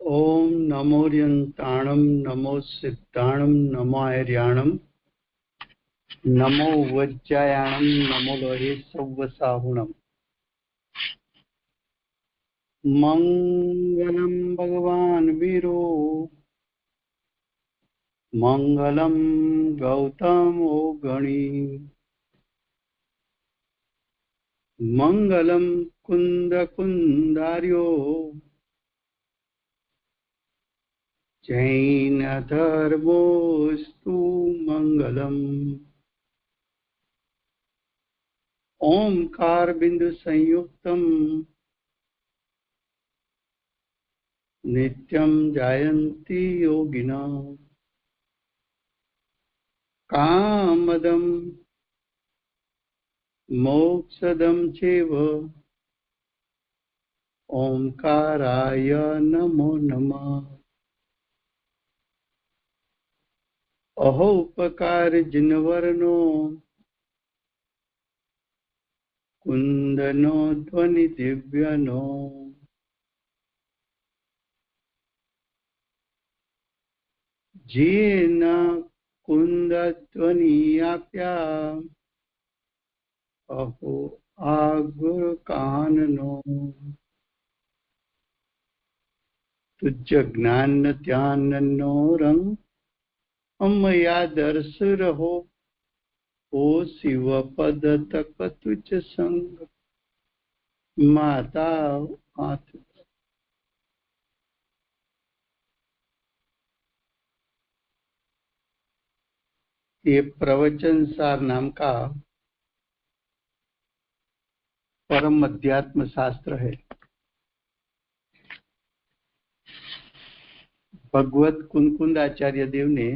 ओम नमोऽर्यन्ताणं नमो सिद्धाणं नमो आर्याणं नमो वज्रायाणं नमो लोहे सव्वसाहुणम्। मंगलं भगवान् वीरो मंगलं गौतमो गणी मंगलं कुन्दकुन्दार्यो जैनधर्मोऽस्तु मंगलम्। ओंकार बिंदु संयुक्तम नित्यं जायन्ति योगिना कामदं मोक्षदं चैव ओंकाराय नमो नमः। अहोपकार जिनवर्णो कुंदनो ध्वनि दिव्यनो जेन कुंदध्वनियाप्या अहो आगुरकाननो। तुझ ज्ञान ध्यान नो रंग अमया दर्श रहो ओ शिव पद तक तुझ संग माता हाथ। ये प्रवचन सार नाम का परम अध्यात्म शास्त्र है। भगवत कुंकुंद आचार्य देव ने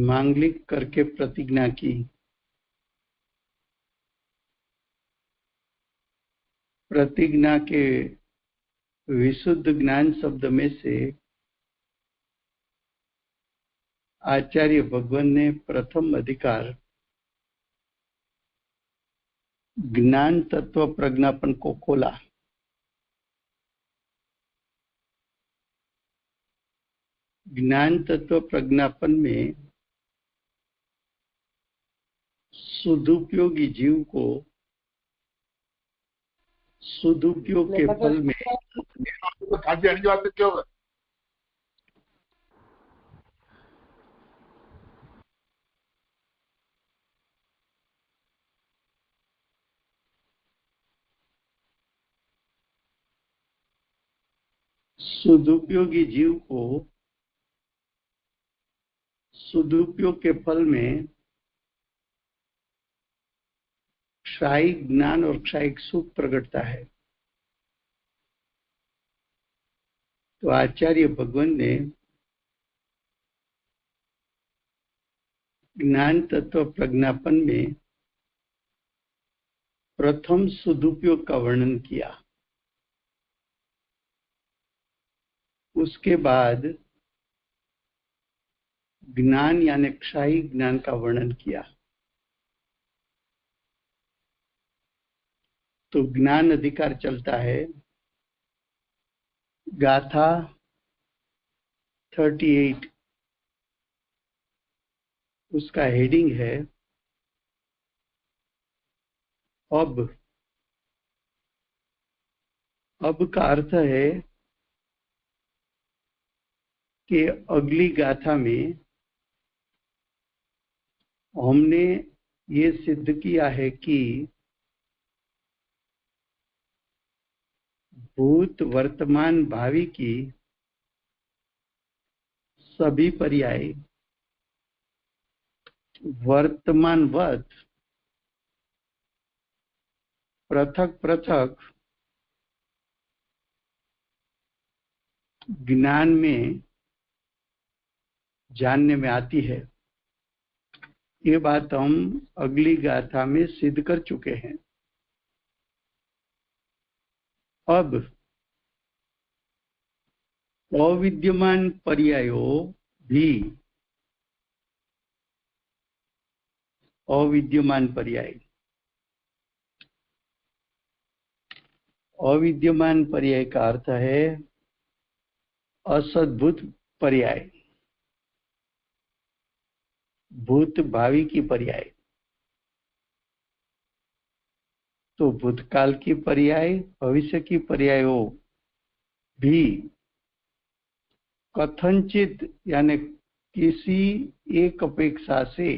मांगलिक करके प्रतिज्ञा की। प्रतिज्ञा के विशुद्ध ज्ञान शब्द में से आचार्य भगवान ने प्रथम अधिकार ज्ञान तत्व प्रज्ञापन को खोला। ज्ञान तत्व प्रज्ञापन में सदुपयोगी जीव को सदुपयोग के फल में सदुपयोगी जीव को सदुपयोग के फल में क्षायिक ज्ञान और क्षायिक सुख प्रकटता है। तो आचार्य भगवान ने ज्ञान तत्व प्रज्ञापन में प्रथम सदुपयोग का वर्णन किया। उसके बाद ज्ञान यानी क्षायिक ज्ञान का वर्णन किया। तो ज्ञान अधिकार चलता है गाथा 38। उसका हेडिंग है अब का अर्थ है कि अगली गाथा में हमने ये सिद्ध किया है कि भूत वर्तमान भावी की सभी पर्याय वर्तमानवत पृथक पृथक ज्ञान में जानने में आती है। ये बात हम अगली गाथा में सिद्ध कर चुके हैं। अब अविद्यमान पर्यायों भी अविद्यमान पर्याय अविद्यमान पर्याय का अर्थ है असद्भूत पर्याय, भूत भावी की पर्याय। तो भूतकाल की पर्याय, भविष्य की पर्यायों भी कथनचित यानी किसी एक अपेक्षा से,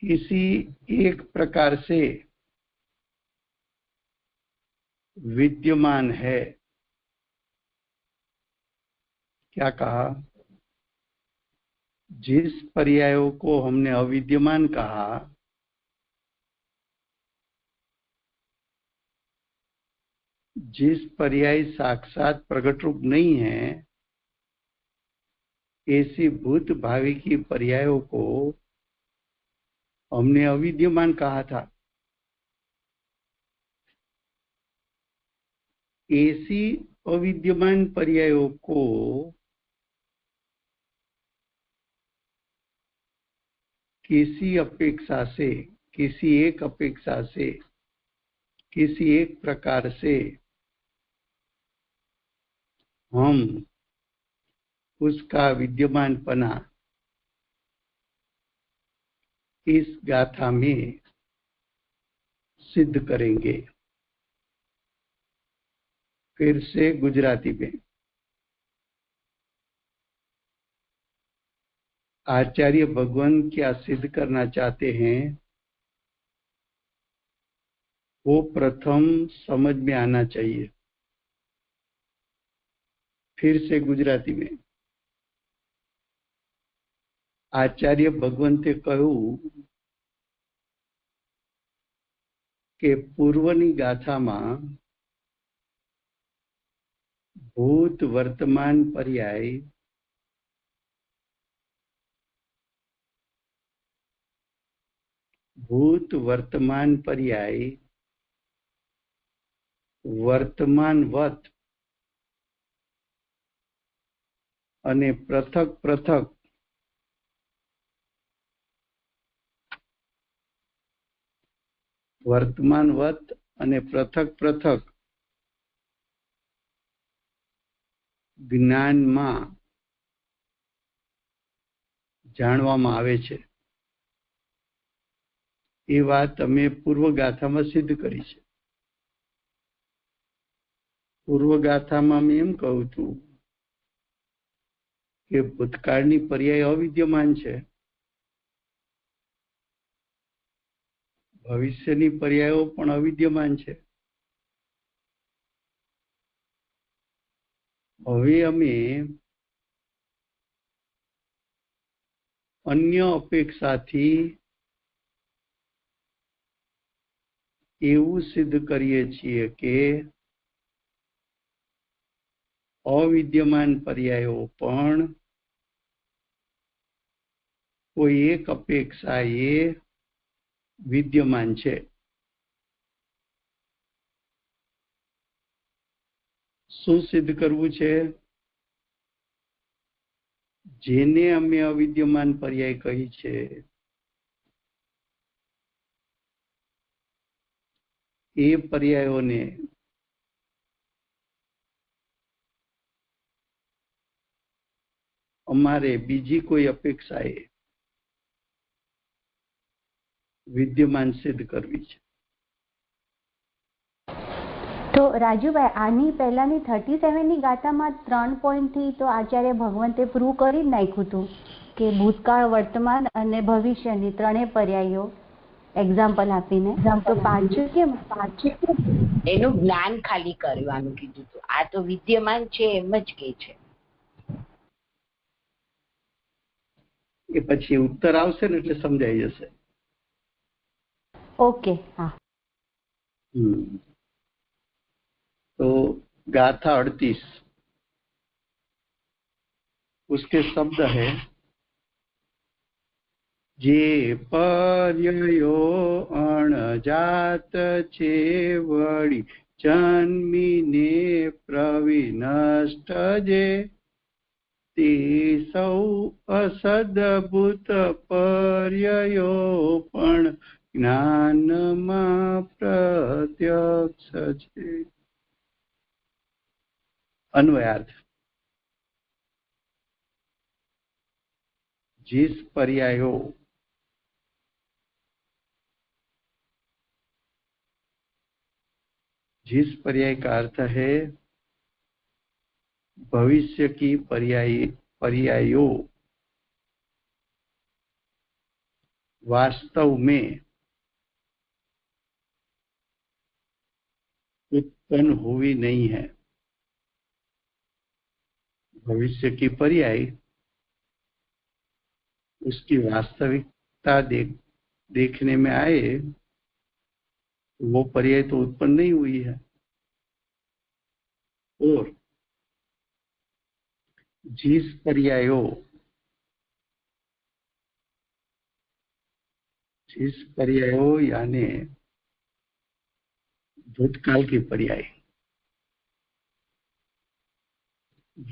किसी एक प्रकार से विद्यमान है। क्या कहा? जिस पर्यायों को हमने अविद्यमान कहा, जिस पर्याय साक्षात प्रकट रूप नहीं है, ऐसी भूत भावी की पर्यायों को हमने अविद्यमान कहा था। ऐसी अविद्यमान पर्यायों को किसी अपेक्षा से, किसी एक अपेक्षा से, किसी एक प्रकार से हम उसका विद्यमानपना इस गाथा में सिद्ध करेंगे। फिर से गुजराती में। आचार्य भगवान क्या सिद्ध करना चाहते हैं वो प्रथम समझ में आना चाहिए। फिर से गुजराती में। आचार्य भगवंते कह્યું કે પૂર્વની ગાથામાં ભૂત વર્તમાન પર્યાય ભૂત વર્તમાન પર્યાય વર્તમાનવત અને પૃથક પૃથક વર્તમાનવત અને પૃથક પૃથક જ્ઞાનમાં જાણવામાં આવે છે। એ વાત અમે પૂર્વગાથામાં સિદ્ધ કરી છે। પૂર્વગાથામાં મેં એમ કહું છું કે ભૂતકાળની પર્યાય અવિદ્યમાન છે, ભવિષ્યની પર્યાયો પણ અવિદ્યમાન છે। હવે અમે અન્ય અપેક્ષાથી એવું સિદ્ધ કરીએ છીએ કે અવિદ્યમાન પર્યાયો પણ કોઈ એક અપેક્ષાએ વિદ્યમાન છે। શું સિદ્ધ કરવું છે? જેને અમે અવિદ્યમાન પર્યાય કહી છે એ પર્યાયોને અમારે બીજી કોઈ અપેક્ષાએ વિદ્યમાન સિદ્ધ કરવી છે। તો રાજુભાઈ, આની પહેલાની 37 ની ગાથામાં 3 પોઈન્ટથી તો આચાર્ય ભગવંતે પ્રૂવ કરી જ નાખ્યું હતું કે ભૂતકાળ, વર્તમાન અને ભવિષ્યની ત્રણેય પર્યાયો એક્ઝામ્પલ આપીને, તો પાછું કેમ એનું જ્ઞાન ખાલી કરવાનું કીધું હતું। આ તો વિદ્યમાન છે એમ જ કે છે। એ પછી ઉત્તર આવશે ને એટલે સમજાઈ જશે। ઓકે, હા। तो गाथा 38 उसके शब्द है जे पर्यायो अणजात छे वળી जन्मीने प्रविनष्ट जे ते सौ असद्भुत पर्यायो पण ज्ञानमा प्रत्यक्ष छे। अन्वयार्थ, जिस पर्यायो जिस पर्याय का अर्थ है भविष्य की पर्यायों वास्तव में उत्पन्न हुई नहीं है। भविष्य की पर्याय उसकी वास्तविकता देखने में आए, वो पर्याय तो उत्पन्न नहीं हुई है। और जिस पर्यायों यानी भूतकाल की पर्याय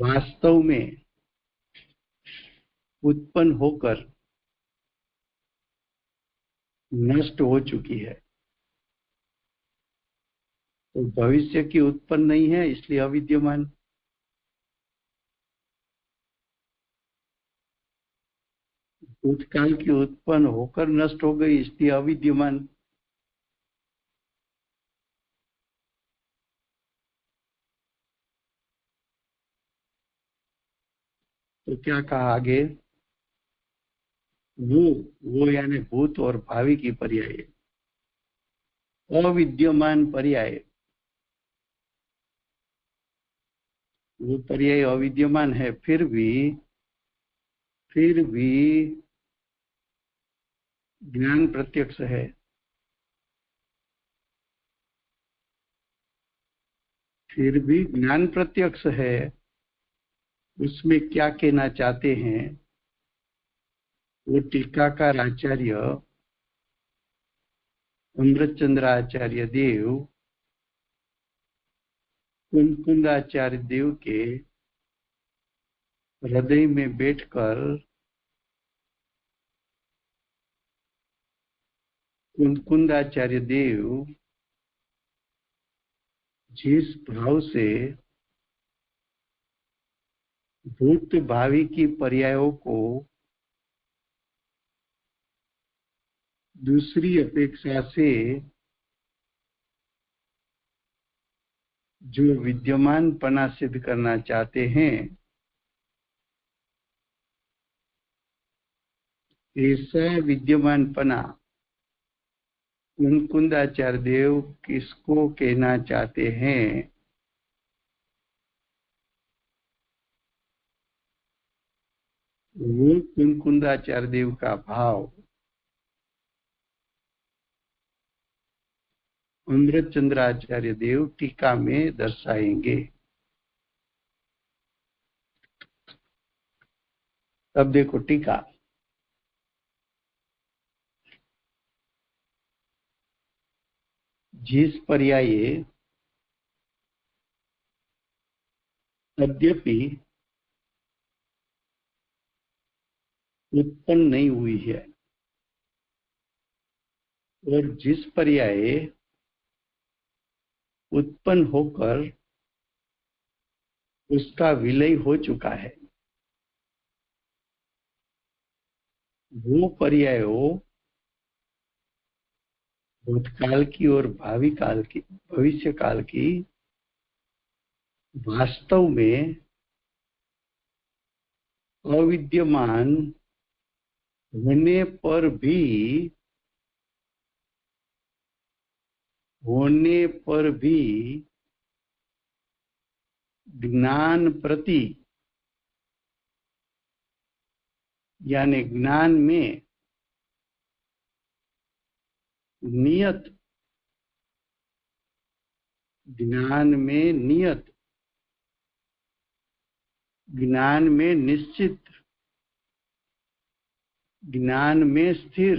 वास्तव में उत्पन्न होकर नष्ट हो चुकी है, तो भविष्य की उत्पन्न नहीं है, इसलिए अविद्यमान। भूतकाल की उत्पन्न होकर नष्ट हो गई, इसलिए अविद्यमान। तो क्या कहा आगे? वो यानी भूत और भावी की पर्याय, अविद्यमान पर्याय, वो पर्याय अविद्यमान है, फिर भी ज्ञान प्रत्यक्ष है। फिर भी ज्ञान प्रत्यक्ष है। उसमें क्या कहना चाहते हैं वो टीकाकार आचार्य अमृतचंद्राचार्य देव कुंकुंदाचार्य देव के हृदय में बैठकर कुंकुंदाचार्य देव जिस भाव से भूत भावी की पर्यायों को दूसरी अपेक्षा से जो विद्यमान पना सिद्ध करना चाहते हैं, ऐसा विद्यमान पना कुंकुंदाचार्य देव किसको कहना चाहते हैं? वो कुंकुंदाचार्य देव का भाव अमृतचंद्राचार्य देव टीका में दर्शाएंगे। अब देखो टीका। जिस पर्याय यद्यपि उत्पन्न नहीं हुई है और जिस पर्याय उत्पन्न होकर उसका विलय हो चुका है, वो पर्यायों भूतकाल की और भविष्य काल की वास्तव में अविद्यमान होने पर भी ज्ञान प्रति यानी ज्ञान में नियत ज्ञान में निश्चित, ज्ञान में स्थिर,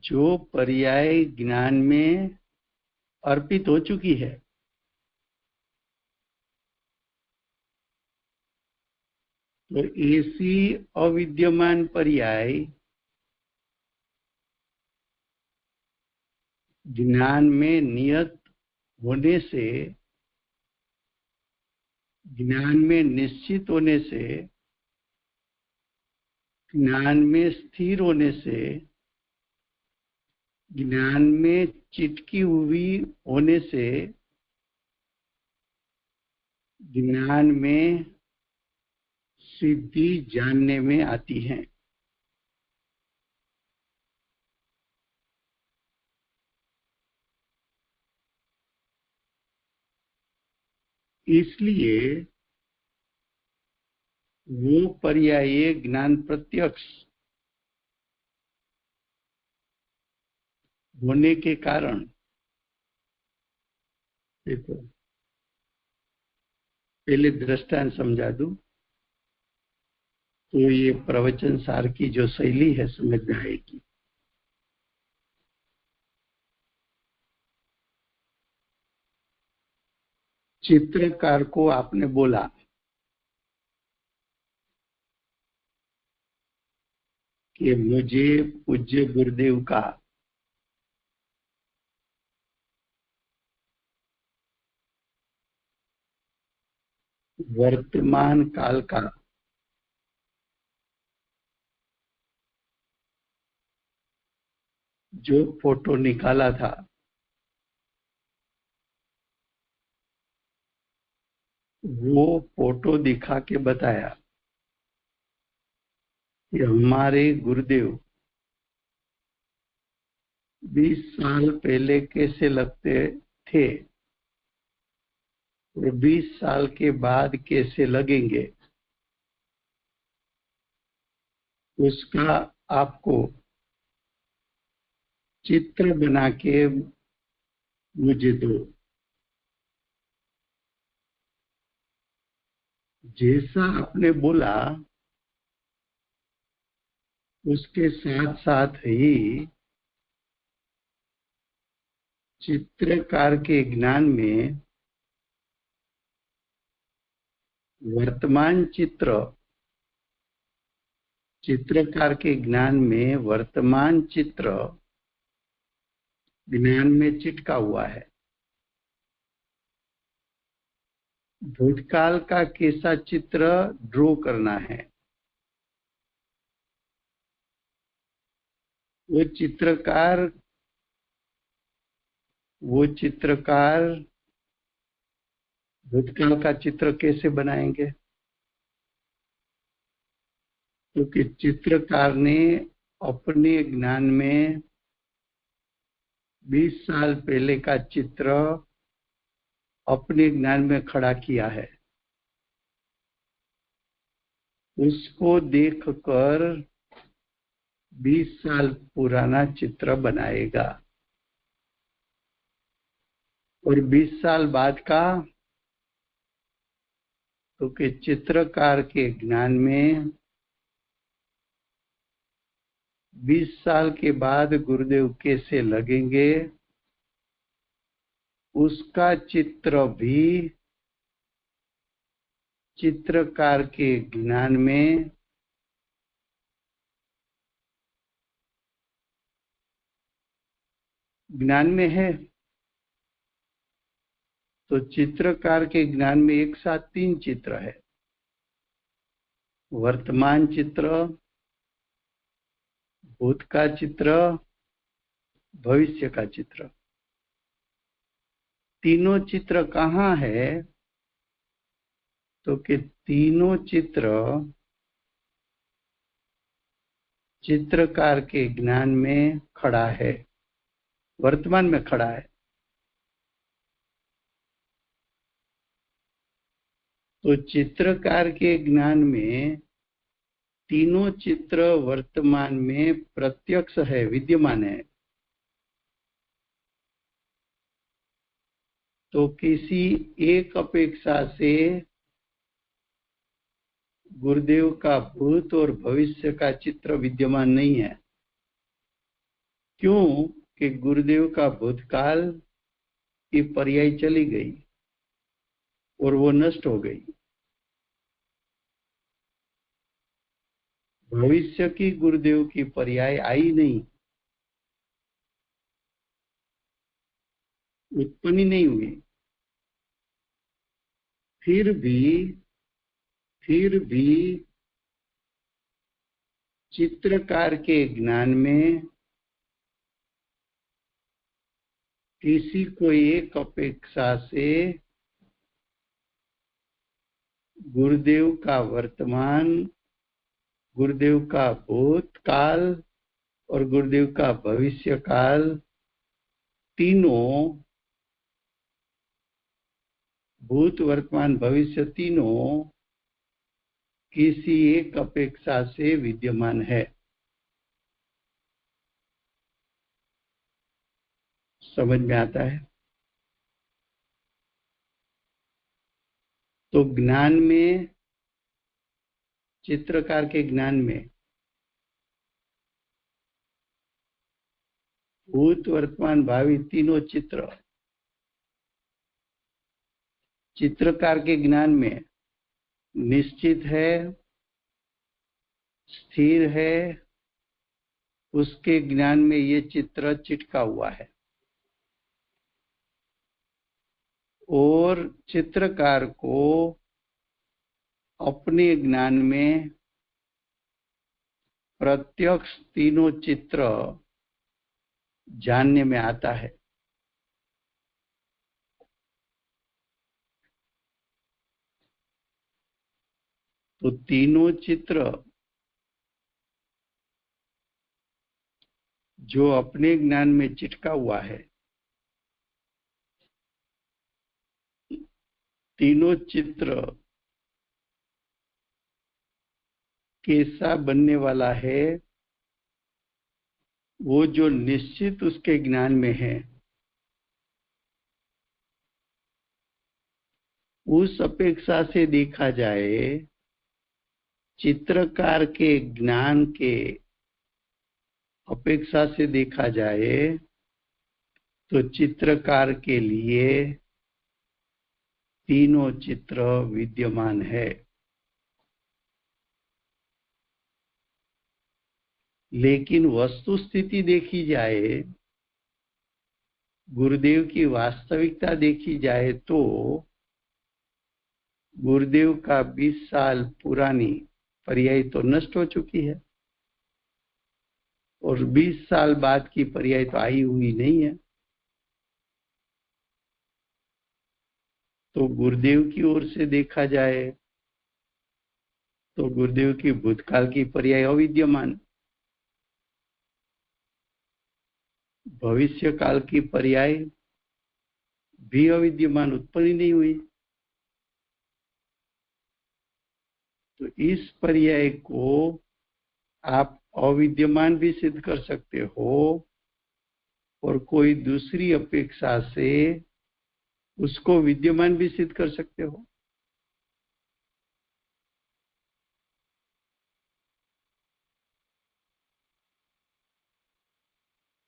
जो पर्याय ज्ञान में अर्पित हो चुकी है, तो ऐसी अविद्यमान पर्याय ज्ञान में नियत होने से, ज्ञान में निश्चित होने से, ज्ञान में स्थिर होने से, ज्ञान में चिटकी हुई होने से, ज्ञान में सिद्धि जानने में आती है। इसलिए वो पर्याय ज्ञान प्रत्यक्ष होने के कारण, देखो पहले दृष्टांत समझा दूं तो ये प्रवचन सार की जो शैली है समझ में आएगी। चित्रकार को आपने बोला कि मुझे पूज्य गुरुदेव का वर्तमान काल का जो फोटो निकाला था वो फोटो दिखा के बताया कि हमारे गुरुदेव 20 साल पहले कैसे लगते थे और 20 साल के बाद कैसे लगेंगे, उसका आपको चित्र बना के मुझे दो। जैसा आपने बोला उसके साथ साथ ही चित्रकार के ज्ञान में वर्तमान चित्र, चित्रकार के ज्ञान में वर्तमान चित्र ज्ञान में चिटका हुआ है। भूतकाल का कैसा चित्र ड्रॉ करना है, वो चित्रकार भूतकाल का चित्र कैसे बनाएंगे, क्योंकि चित्रकार ने अपने ज्ञान में 20 साल पहले का चित्र अपने ज्ञान में खड़ा किया है। उसको देखकर 20 साल पुराना चित्र बनाएगा और 20 साल बाद का, क्योंकि चित्रकार के ज्ञान में 20 साल के बाद गुरुदेव कैसे लगेंगे उसका चित्र भी चित्रकार के ज्ञान में है। तो चित्रकार के ज्ञान में एक साथ 3 चित्र है, वर्तमान चित्र, भूत का चित्र, भविष्य का चित्र। तीनों चित्र कहाँ है, तो कि तीनों चित्र चित्रकार के ज्ञान में खड़ा है, वर्तमान में खड़ा है। तो चित्रकार के ज्ञान में तीनों चित्र वर्तमान में प्रत्यक्ष है, विद्यमान है। तो किसी एक अपेक्षा से गुरुदेव का भूत और भविष्य का चित्र विद्यमान नहीं है। क्यों कि गुरुदेव का भूतकाल की पर्याय चली गई और वो नष्ट हो गई। भविष्य की गुरुदेव की पर्याय आई नहीं, उत्पन्न ही नहीं हुई। फिर भी चित्रकार के ज्ञान में किसी को एक अपेक्षा से गुरुदेव का वर्तमान, गुरुदेव का भूतकाल और गुरुदेव का भविष्य काल, तीनों, भूत वर्तमान भविष्य तीनों किसी एक अपेक्षा से विद्यमान है। समझ में आता है? तो ज्ञान में, चित्रकार के ज्ञान में भूत वर्तमान भावी तीनों चित्र, चित्रकार के ज्ञान में निश्चित है, स्थिर है, उसके ज्ञान में ये चित्र चिटका हुआ है। और चित्रकार को अपने ज्ञान में प्रत्यक्ष तीनों चित्र जानने में आता है। तो तीनों चित्र जो अपने ज्ञान में चिटका हुआ है, तीनों चित्र कैसा बनने वाला है, वो जो निश्चित उसके ज्ञान में है, उस अपेक्षा से देखा जाए, चित्रकार के ज्ञान के अपेक्षा से देखा जाए, तो चित्रकार के लिए तीनों चित्र विद्यमान है। लेकिन वस्तु स्थिति देखी जाए, गुरुदेव की वास्तविकता देखी जाए, तो गुरुदेव का 20 साल पुरानी पर्याय तो नष्ट हो चुकी है और 20 साल बाद की पर्याय तो आई हुई नहीं है। तो गुरुदेव की ओर से देखा जाए तो गुरुदेव की भूतकाल की पर्याय अविद्यमान, भविष्य काल की पर्याय भी अविद्यमान, उत्पन्न ही नहीं हुई। तो इस पर्याय को आप अविद्यमान भी सिद्ध कर सकते हो और कोई दूसरी अपेक्षा से उसको विद्यमान भी सिद्ध कर सकते हो।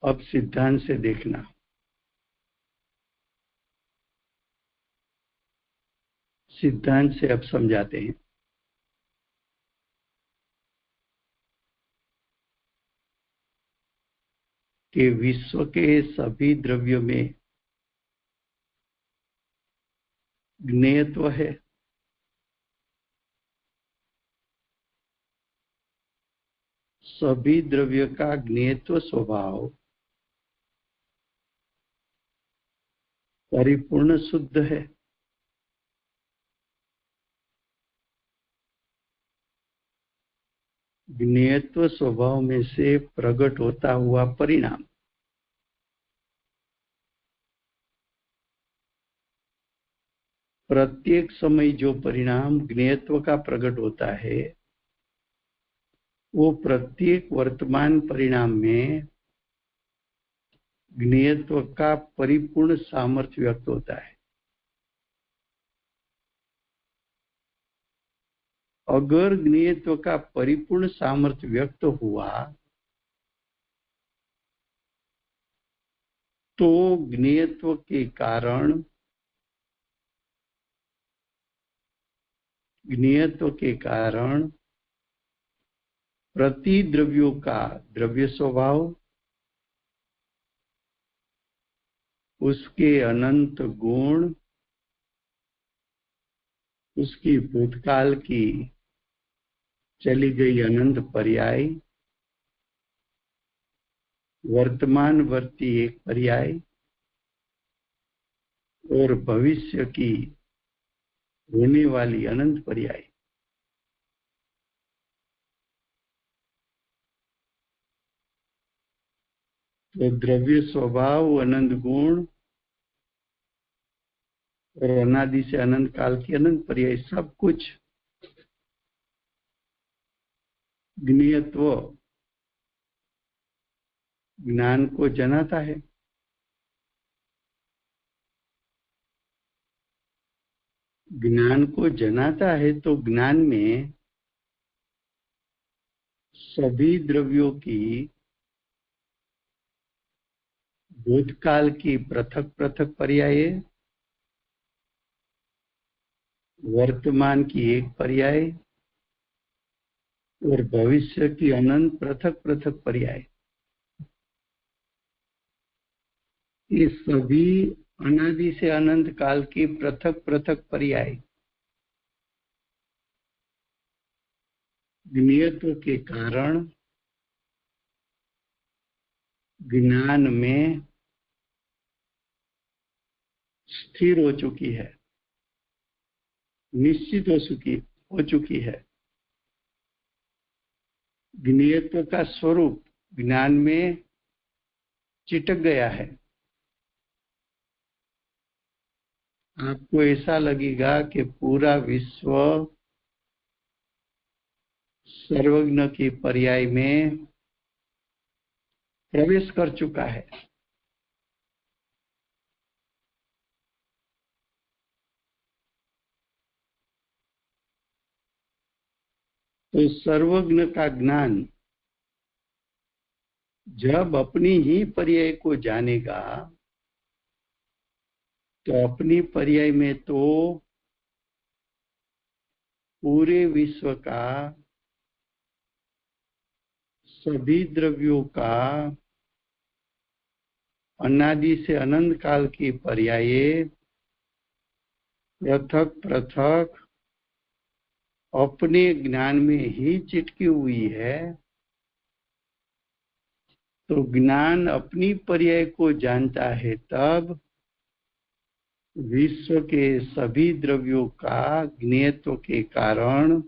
अब सिद्धांत से देखना। सिद्धांत से अब समझाते हैं कि विश्व के सभी द्रव्यों में ज्ञेयत्व है। सभी द्रव्य का ज्ञेयत्व स्वभाव परिपूर्ण शुद्ध है। ज्ञेयत्व स्वभाव में से प्रकट होता हुआ परिणाम प्रत्येक समय जो परिणाम ज्ञेयत्व का प्रकट होता है, वो प्रत्येक वर्तमान परिणाम में ज्ञेयत्व का परिपूर्ण सामर्थ्य व्यक्त होता है। अगर ज्ञेयत्व का परिपूर्ण सामर्थ्य व्यक्त हुआ तो ज्ञेयत्व के कारण प्रतिद्रव्यों का द्रव्य स्वभाव, उसके अनंत गुण, उसकी भूतकाल की चली गई अनंत पर्याय, वर्तमानवर्ती एक पर्याय और भविष्य की होने वाली अनंत पर्याय। तो द्रव्य स्वभाव, अनंत गुण और अनादि से अनंत काल की अनंत पर्याय, सब कुछ ज्ञेयत्व ज्ञान को जनाता है। ज्ञान को जनाता है तो ज्ञान में सभी द्रव्यों की भूतकाल की पृथक पृथक पर्याय, वर्तमान की एक पर्याय और भविष्य की अनंत पृथक पृथक पर्याय, ये सभी अनादि से अनंत काल की पृथक पृथक पर्याय ज्ञेयत्व के कारण ज्ञान में स्थिर हो चुकी है, निश्चित हो चुकी है। ज्ञेयत्व का स्वरूप ज्ञान में चिटक गया है। आपको ऐसा लगेगा कि पूरा विश्व सर्वज्ञ की पर्याय में प्रवेश कर चुका है। तो सर्वज्ञ का ज्ञान जब अपनी ही पर्याय को जानेगा तो अपनी पर्याय में तो पूरे विश्व का सभी द्रव्यों का अनादि से अनंत काल की पर्याय पृथक पृथक अपने ज्ञान में ही चिटकी हुई है। तो ज्ञान अपनी पर्याय को जानता है तब विश्व के सभी द्रव्यों का ज्ञेयत्व के कारण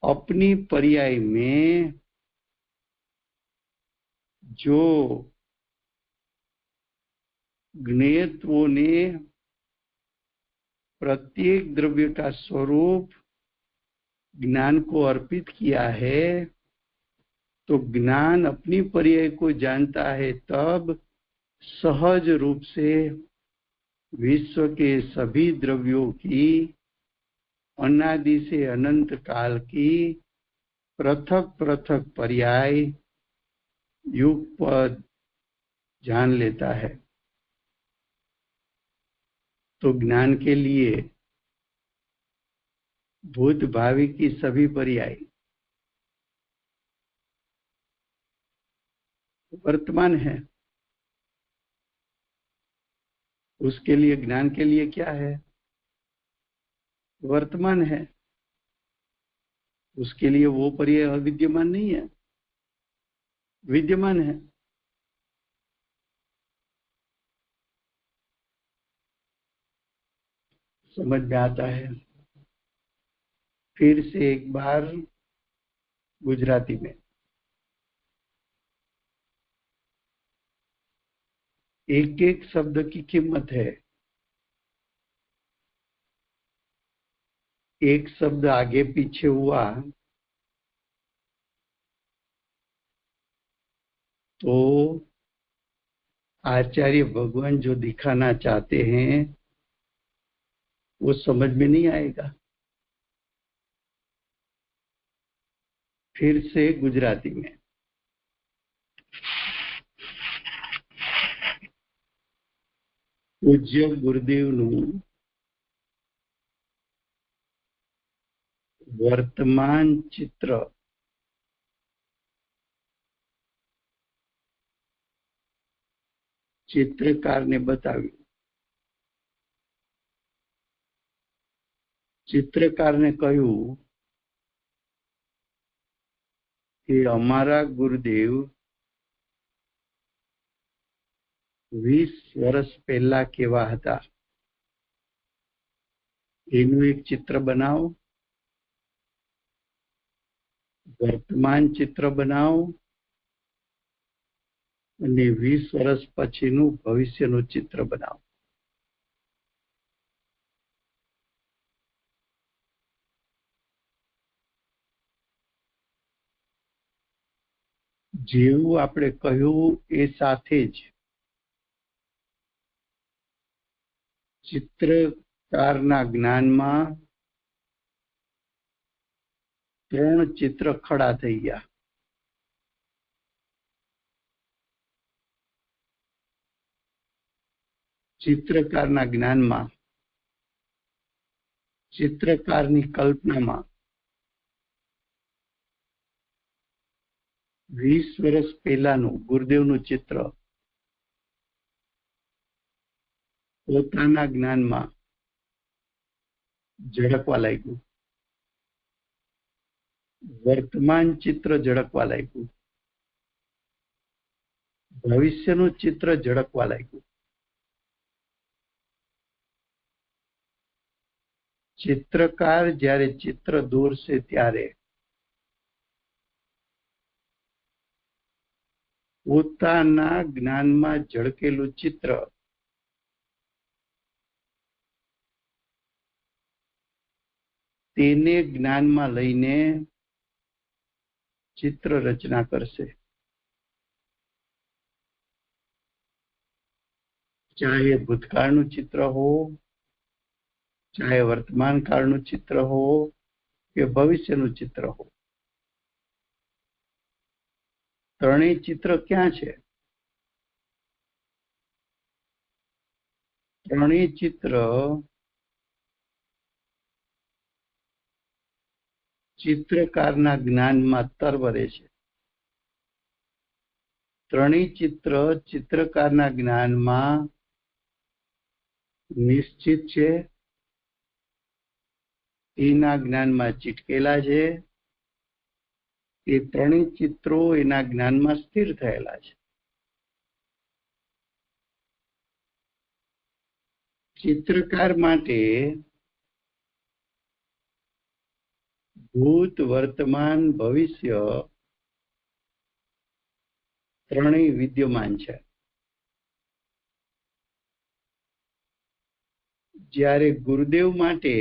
अपनी पर्याय में जो ज्ञेयत्वों ने प्रत्येक द्रव्य का स्वरूप ज्ञान को अर्पित किया है, तो ज्ञान अपनी पर्याय को जानता है तब सहज रूप से विश्व के सभी द्रव्यों की अनादि से अनंत काल की पृथक पृथक पर्याय युगपद जान लेता है। तो ज्ञान के लिए भूत भावी की सभी पर्याय वर्तमान है। उसके लिए ज्ञान के लिए क्या है? वर्तमान है। उसके लिए वो पर्याय अविद्यमान नहीं है, विद्यमान है। समझ में आता है? फिर से एक बार गुजराती में। एक एक शब्द की कीमत है। एक शब्द आगे पीछे हुआ तो आचार्य भगवान जो दिखाना चाहते हैं वो समझ में नहीं आएगा। फिर से गुजराती में। पूज्य गुरुदेवનું वर्तमान चित्र ચિત્રકારને બતાવ્યું. ચિત્રકારને કહ્યું કે અમારા ગુરુદેવ 20 વર્ષ પહેલા કેવા હતા એનું એક ચિત્ર બનાવો, વર્તમાન ચિત્ર બનાવો અને 20 વર્ષ પછીનું ભવિષ્યનું ચિત્ર બનાવો. જેવું આપણે કહ્યું એ સાથે જ ચિત્રકારના જ્ઞાનમાં 3 ચિત્ર ખડા થઈ ગયા. ચિત્રકારના જ્ઞાનમાં, ચિત્રકારની કલ્પનામાં 20 વર્ષ પહેલાનું ગુરુદેવનું ચિત્ર પોતાના જ્ઞાનમાં ઝળકવા લાગ્યું. વર્તમાન ચિત્ર ઝળકવા લાગ્યું. ભવિષ્યનું ચિત્ર ઝળકવા લાગ્યું. ચિત્રકાર જ્યારે ચિત્ર દોરશે ત્યારે પોતાના જ્ઞાનમાં ઝળકેલું ચિત્ર તેને જ્ઞાનમાં લઈને ચિત્ર રચના કરશે. ચાહે ભૂતકાળનું ચિત્ર હો, ચાહે વર્તમાન કાળનું ચિત્ર હો કે ભવિષ્યનું ચિત્ર હો. ત્રણેય ચિત્ર ક્યાં છે? ત્રણેય ચિત્ર ચિત્રકારના જ્ઞાનમાં તરવરે છે. ત્રણેય ચિત્ર ચિત્રકારના જ્ઞાનમાં નિશ્ચિત છે, એના જ્ઞાનમાં ચીટકેલા છે. એ ત્રણેય ચિત્રો એના જ્ઞાનમાં સ્થિર થયેલા છે. ચિત્રકાર માટે ભૂત, વર્તમાન, ભવિષ્ય ત્રણેય વિદ્યમાન છે. જ્યારે ગુરુદેવ માટે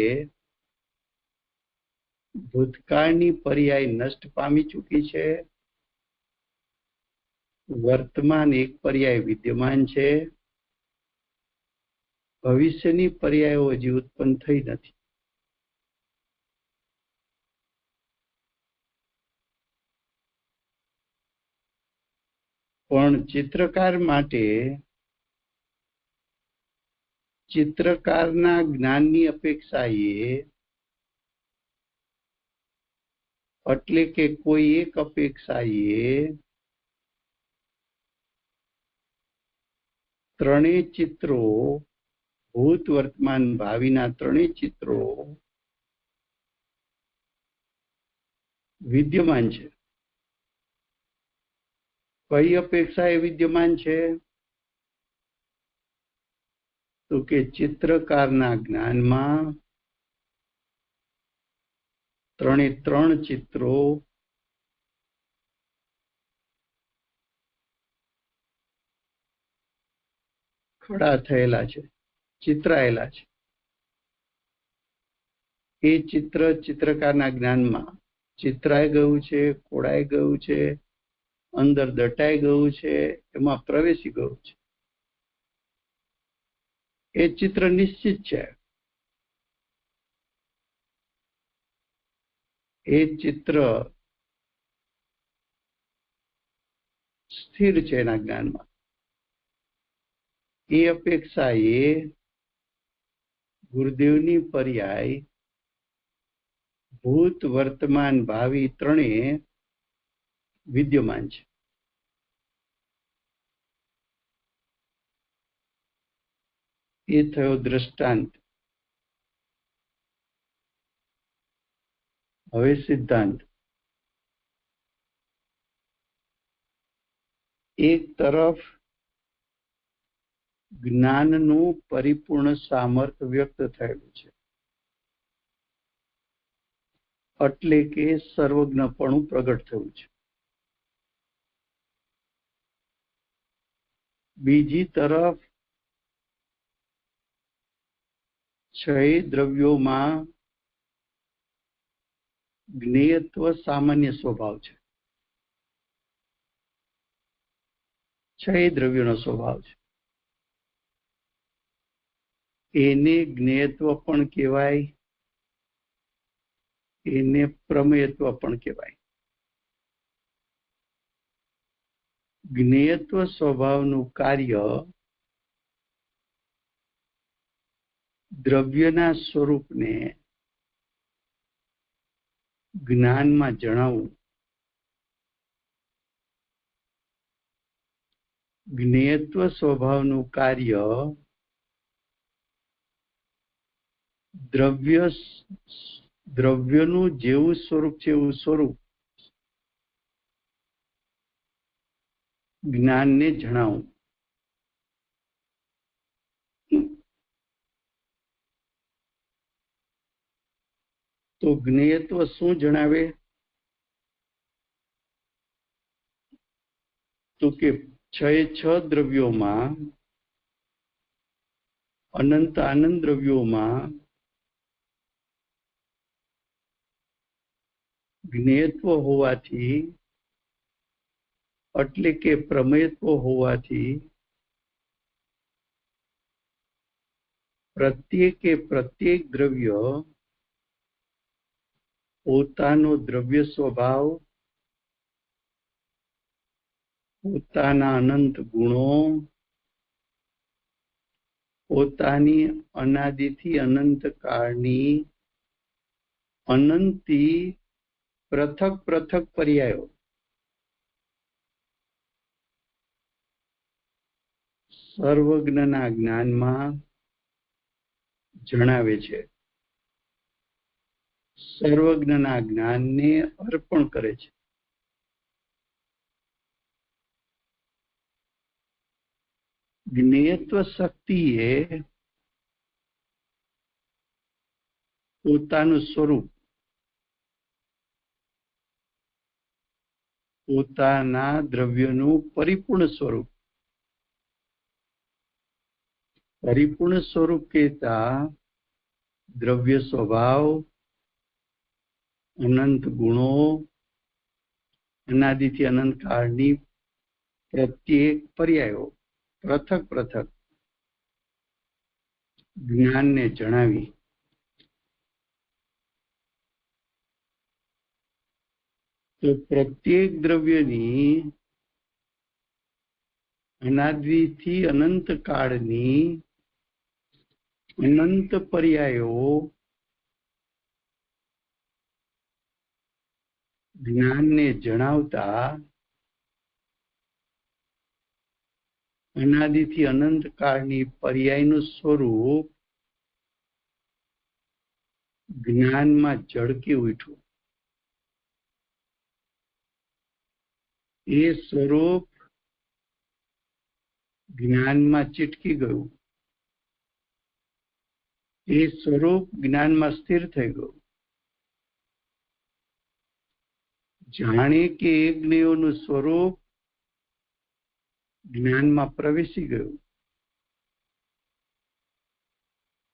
ભૂતકાળની પર્યાય નષ્ટ પામી ચૂકી છે, વર્તમાન એક પર્યાય વિદ્યમાન છે, ભવિષ્યની પર્યાયો હજી ઉત્પન્ન થઈ નથી. પણ ચિત્રકાર માટે ચિત્રકારના જ્ઞાનની અપેક્ષાએ, એટલે કે કોઈ એક અપેક્ષાએ ત્રણેય ચિત્રો, ભૂત, વર્તમાન, ભાવિના ત્રણેય ચિત્રો વિદ્યમાન છે. કઈ અપેક્ષા એ વિદ્યમાન છે? તો કે ચિત્રકારના જ્ઞાનમાં ત્રણ ચિત્રો ખડા થયેલા છે, ચિત્રાયેલા છે. એ ચિત્ર ચિત્રકારના જ્ઞાનમાં ચિત્રાઈ ગયું છે, કોડાઈ ગયું છે, અંદર દટાઈ ગયું છે, એમાં પ્રવેશી ગયું છે. એ ચિત્ર નિશ્ચિત છે. એ ચિત્ર સ્થિર છે એના જ્ઞાનમાં. એ અપેક્ષાએ ગુરુદેવની પર્યાય ભૂત, વર્તમાન, ભાવિ ત્રણેય વિદ્યમાન છે. એ થયો દ્રષ્ટાંત. હવે સિદ્ધાંત. એક તરફ જ્ઞાનનું પરિપૂર્ણ સામર્થ્ય વ્યક્ત થયેલું છે, એટલે કે સર્વજ્ઞપણું પ્રગટ થયું છે. બીજી તરફ છ દ્રવ્યોમાં જ્ઞેયત્વ સામાન્ય સ્વભાવ છે. છ દ્રવ્યોનો સ્વભાવ છે. એને જ્ઞેયત્વ પણ કહેવાય, એને પ્રમેયત્વ પણ કહેવાય. જ્ઞેયત્વ સ્વભાવનું કાર્ય દ્રવ્યના સ્વરૂપને જ્ઞાનમાં જણાવવું. જ્ઞેયત્વ સ્વભાવનું કાર્ય દ્રવ્યનું જેવું સ્વરૂપ છે એવું સ્વરૂપ જ્ઞાનને જણાવવું. તો જ્ઞેયત્વ શું જણાવે? તો કે છ દ્રવ્યોમાં, અનંત આનંદ દ્રવ્યોમાં જ્ઞેયત્વ હોવાથી, એટલે કે પ્રમેયત્વ હોવાથી પ્રત્યેક દ્રવ્ય પોતાનો દ્રવ્ય સ્વભાવ, પોતાના અનંત ગુણો, પોતાની અનાદિથી અનંત કાળની અનંતી પૃથક પૃથક પર્યાયો સર્વજ્ઞના જ્ઞાનમાં જણાવે છે, સર્વજ્ઞના જ્ઞાનને અર્પણ કરે છે. જ્ઞેયત્વ શક્તિએ પોતાનું સ્વરૂપ, પોતાના દ્રવ્યનું પરિપૂર્ણ સ્વરૂપ, પરિપૂર્ણ સ્વરૂપ કહેતા દ્રવ્ય સ્વભાવ, અનંત ગુણો, અનાદિથી અનંત કાળની પ્રત્યેક પર્યાયો પૃથક પૃથક જ્ઞાનને જણાવી. તો પ્રત્યેક દ્રવ્યની અનાદિથી અનંત કાળની અનંત પર્યાયો જ્ઞાનને જણાવતા અનાદિથી અનંત કાળની પર્યાયનું સ્વરૂપ જ્ઞાનમાં ઝળકી ઉઠ્યું. એ સ્વરૂપ જ્ઞાનમાં ચીટકી ગયું. એ સ્વરૂપ જ્ઞાનમાં સ્થિર થઈ ગયું. જાણે કે એ જ્ઞેયોનું સ્વરૂપ જ્ઞાનમાં પ્રવેશી ગયું.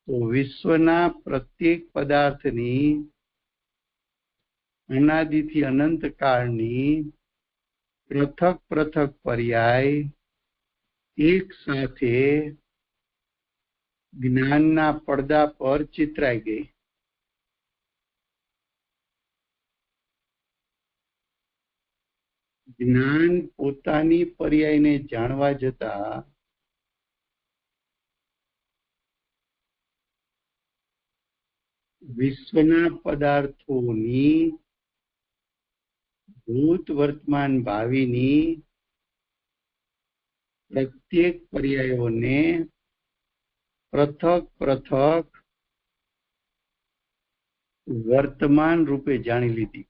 તો વિશ્વના પ્રત્યેક પદાર્થની અનાદિથી અનંત કાળની પૃથક પૃથક પર્યાય એક સાથે જ્ઞાનના પડદા પર ચિતરાઈ ગઈ. જ્ઞાન પોતાની પર્યાયને જાણવા જતા વિશ્વના પદાર્થોની ભૂત વર્તમાન ભાવિની પ્રત્યેક પર્યાયોને પૃથક પૃથક વર્તમાન રૂપે જાણી લીધી.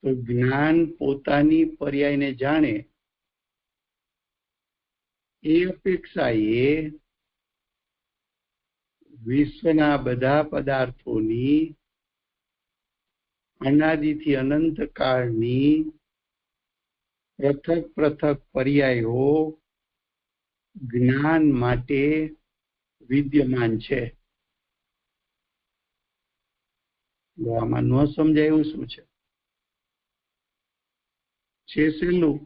તો જ્ઞાન પોતાની પર્યાયને જાણે એ અપેક્ષાએ વિશ્વના બધા પદાર્થોની અનાદિથી અનંત કાળની પૃથક પૃથક પર્યાયો જ્ઞાન માટે વિદ્યમાન છે. આમાં ન સમજાય એવું શું છે? સહેલું,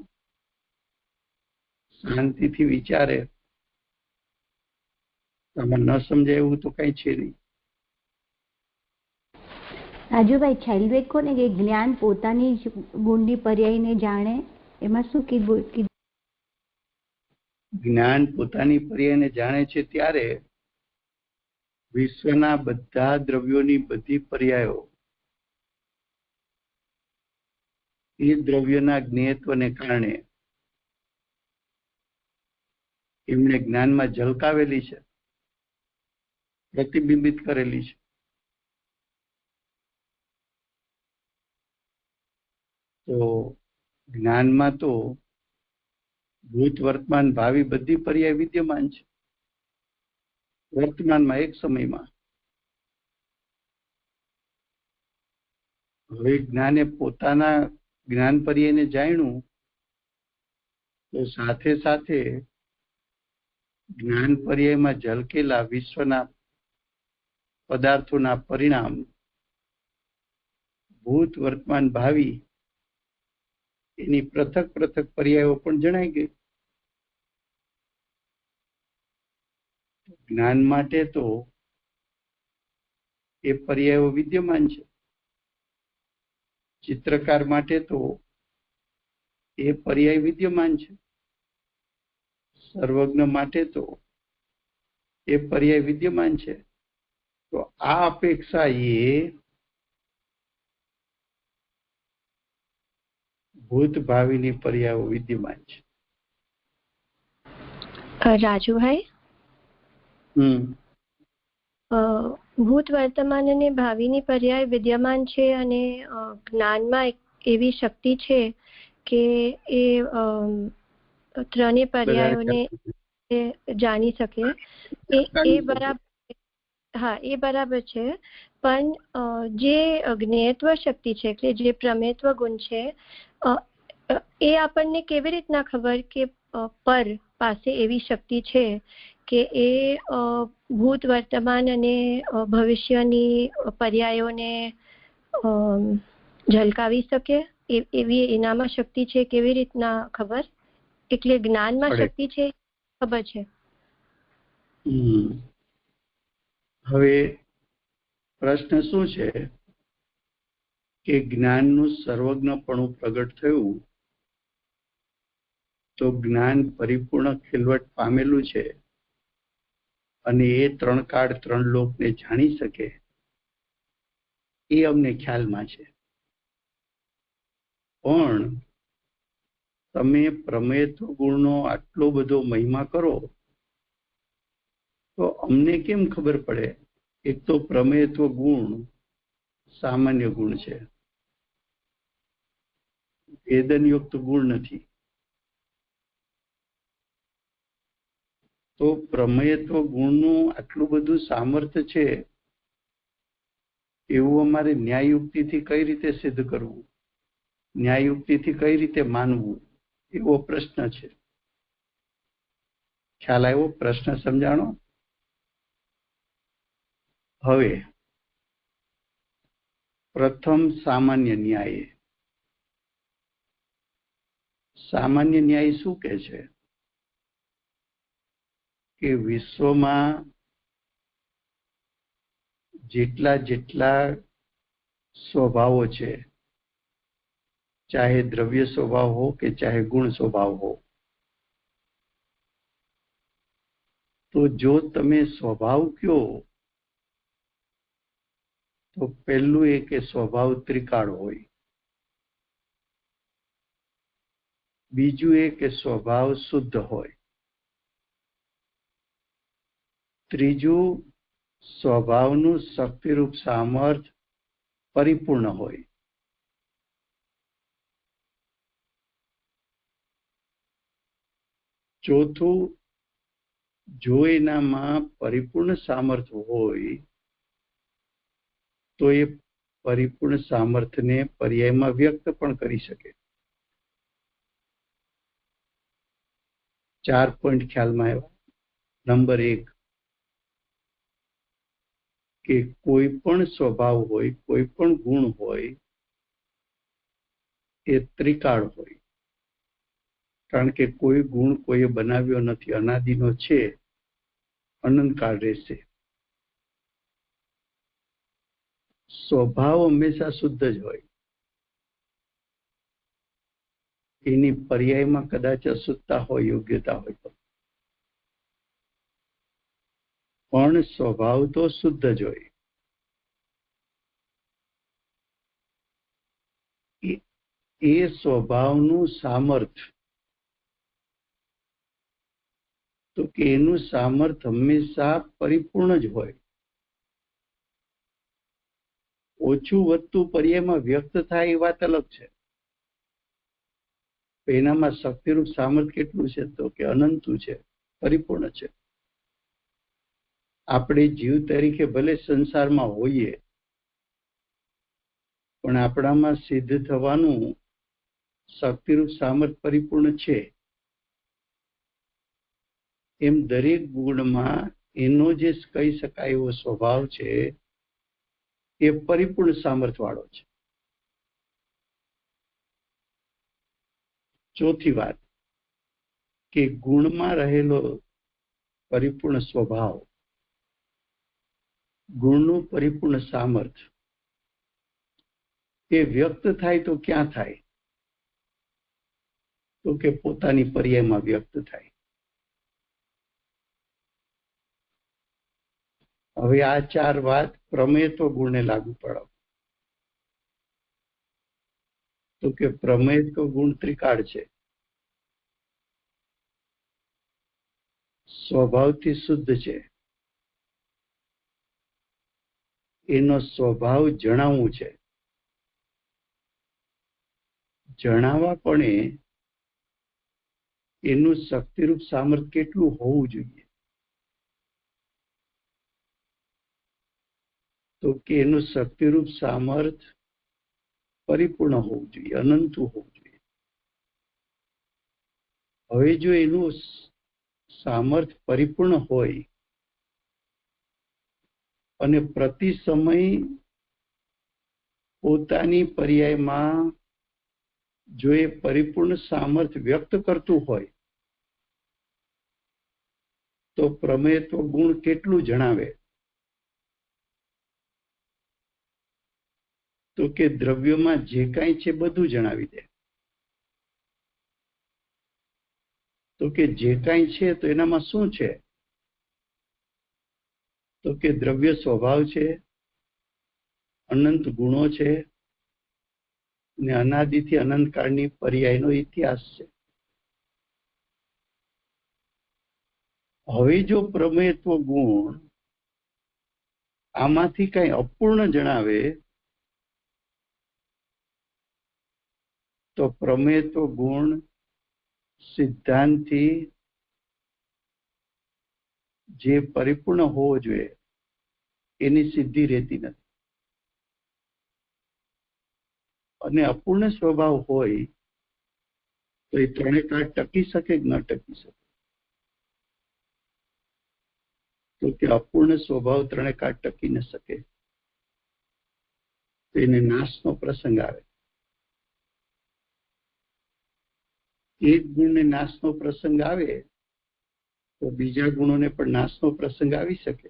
શાંતિથી વિચારે. આમાં ન સમજાય એવું તો કઈ છે નહીં. રાજુભાઈ, છેલ્લું એક કોને કે જ્ઞાન પોતાની જ ગુણની પર્યાયને જાણે, એમાં શું કીધું? જ્ઞાન પોતાની પર્યાયને જાણે છે ત્યારે વિશ્વના બધા દ્રવ્યોની બધી પર્યાયો એ દ્રવ્યના જ્ઞેયત્વને કારણે એમણે જ્ઞાનમાં ઝલકાવેલી છે, પ્રતિબિંબિત કરેલી છે. તો જ્ઞાનમાં તો ભૂત, વર્તમાન, ભાવિ બધી પર્યાય વિદ્યમાન છે. વર્તમાનમાં એક સમયમાં. હવે જ્ઞાને પોતાના જ્ઞાન પર્યાયને જાણ્યું તો સાથે સાથે જ્ઞાન પર્યાયમાં ઝલકેલા વિશ્વના પદાર્થોના પરિણામ ભૂત, વર્તમાન, ભાવિ એની પૃથક પૃથક પર્યાયો પણ જણાઈ ગઈ. જ્ઞાન માટે તો એ પર્યાયો વિદ્યમાન છે. ચિત્રકાર માટે તો એ પર્યાય વિદ્યમાન છે. સર્વજ્ઞ માટે તો એ પર્યાય વિદ્યમાન છે. તો આ અપેક્ષા એ ભૂત, ભાવિની પર્યાયો વિદ્યમાન છે. રાજુભાઈ, ભૂત, વર્તમાન અને ભાવિની પર્યાય વિદ્યમાન છે અને જ્ઞાનમાં એવી શક્તિ છે કે એ ત્રણેય પર્યાયોને જાણી શકે. એ બરાબર, હા એ બરાબર છે. પણ જે જ્ઞેયત્વ શક્તિ છે, એટલે જે પ્રમેયત્વ ગુણ છે, એ આપણને કેવી રીતના ખબર કે પર પાસે એવી શક્તિ છે કે એ ભૂત, વર્તમાન અને ભવિષ્યની પર્યાયોને ઝલકાવી શકે? એવી એનામાં શક્તિ છે, કેવી રીતના ખબર? એટલે જ્ઞાનમાં શક્તિ છે, ખબર છે. હવે પ્રશ્ન શું છે કે જ્ઞાનનું સર્વજ્ઞપણું પ્રગટ થયું તો જ્ઞાન પરિપૂર્ણ ખીલવટ પામેલું છે અને એ ત્રણ કાળ, ત્રણ લોકને જાણી શકે એ અમને ખ્યાલમાં છે. પણ તમે પ્રમેયત્વ ગુણનો આટલો બધો મહિમા કરો તો અમને કેમ ખબર પડે? એક તો પ્રમેયત્વ ગુણ સામાન્ય ગુણ છે, વેદનયુક્ત ગુણ નથી. તો પ્રમેયત્વ ગુણનું આટલું બધું સામર્થ્ય છે એવું અમારે ન્યાયયુક્તિથી કઈ રીતે સિદ્ધ કરવું, ન્યાયયુક્તિથી કઈ રીતે માનવું, એવો પ્રશ્ન છે. ખ્યાલ આવ્યો? પ્રશ્ન સમજાણો? હવે પ્રથમ સામાન્ય ન્યાય. સામાન્ય ન્યાય શું કહે છે કે વિશ્વમાં જેટલા જેટલા સ્વભાવો છે, ચાહે દ્રવ્ય સ્વભાવ હો કે ચાહે ગુણ સ્વભાવ હો, તો જો તમે સ્વભાવ કયો તો પહેલું એ કે સ્વભાવ ત્રિકાળ હોય. બીજું એ કે સ્વભાવ શુદ્ધ હોય. ત્રીજું સ્વભાવનું શક્તિરૂપ સામર્થ્ય પરિપૂર્ણ હોય. ચોથું, જો એનામાં પરિપૂર્ણ સામર્થ્ય હોય તો એ પરિપૂર્ણ સામર્થ્યને પર્યાયમાં વ્યક્ત પણ કરી શકે. 4 પોઈન્ટ ખ્યાલમાં આવ્યા. નંબર 1 કે કોઈ પણ સ્વભાવ હોય, કોઈ પણ ગુણ હોય, એ ત્રિકાળ હોય. કારણ કે કોઈ ગુણ કોઈએ બનાવ્યો નથી, અનાદિનો છે, અનંતકાળ રહેશે. સ્વભાવ હંમેશા શુદ્ધ જ હોય. એની પર્યાયમાં કદાચ અશુદ્ધતા હોય, યોગ્યતા હોય તો, પણ સ્વભાવ તો શુદ્ધ જ હોય. એ સ્વભાવનું સામર્થ્ય, તો કે એનું સામર્થ્ય હંમેશા પરિપૂર્ણ જ હોય. ઓછું વધતું પર્યાયમાં વ્યક્ત થાય એ વાત અલગ છે. એનામાં શક્તિરૂપ સામર્થ્ય કેટલું છે? તો કે અનંતું છે, પરિપૂર્ણ છે. આપણે જીવ તરીકે ભલે સંસારમાં હોઈએ, પણ આપણામાં સિદ્ધ થવાનું શક્તિરૂપ સામર્થ્ય પરિપૂર્ણ છે. એમ દરેક ગુણમાં એનો જે કહી શકાય એવો સ્વભાવ છે એ પરિપૂર્ણ સામર્થ્ય વાળો છે. ચોથી વાત કે ગુણમાં રહેલો પરિપૂર્ણ સ્વભાવ, ગુણનું પરિપૂર્ણ સામર્થ્ય એ વ્યક્ત થાય તો ક્યાં થાય? તો કે પોતાની પર્યાયમાં વ્યક્ત થાય. હવે આ 4 વાત પ્રમેયત્વ ગુણને લાગુ પડો. તો કે પ્રમેયત્વ ગુણ ત્રિકાળ છે. સ્વભાવથી શુદ્ધ છે. એનો સ્વભાવ જણાવવું છે. જણાવવા પણ એનું શક્તિરૂપ સામર્થ્ય કેટલું હોવું જોઈએ? તો કે એનું શક્તિરૂપ સામર્થ્ય પરિપૂર્ણ હોવું જોઈએ, અનંતું હોવું જોઈએ. હવે જો એનું સામર્થ્ય પરિપૂર્ણ હોય અને પ્રતિ સમય પોતાની પર્યાયમાં જો એ પરિપૂર્ણ સામર્થ્ય વ્યક્ત કરતું હોય તો પ્રમેયત્વ ગુણ કેટલું જણાવે? તો કે દ્રવ્યોમાં જે કાંઈ છે બધું જણાવી દે. તો કે જે કાંઈ છે તો એનામાં શું છે? તો કે દ્રવ્ય સ્વભાવ છે, અનંત ગુણો છે, ને અનાદિથી અનંતકાળની પર્યાયનો ઇતિહાસ છે. હવે જો પ્રમેયત્વ ગુણ આમાંથી કઈ અપૂર્ણ જણાવે તો પ્રમેયત્વ ગુણ સિદ્ધાંતથી જે પરિપૂર્ણ હોવો જોઈએ એની સિદ્ધિ રહેતી નથી. અને અપૂર્ણ સ્વભાવ હોય તો એ 3 કાળ ટકી શકે કે ન ટકી શકે? તો કે અપૂર્ણ સ્વભાવ 3 કાળ ટકી ન શકે. તો એને નાશનો પ્રસંગ આવે. એક ગુણને નાશનો પ્રસંગ આવે તો બીજા ગુણોને પણ નાશનો પ્રસંગ આવી શકે.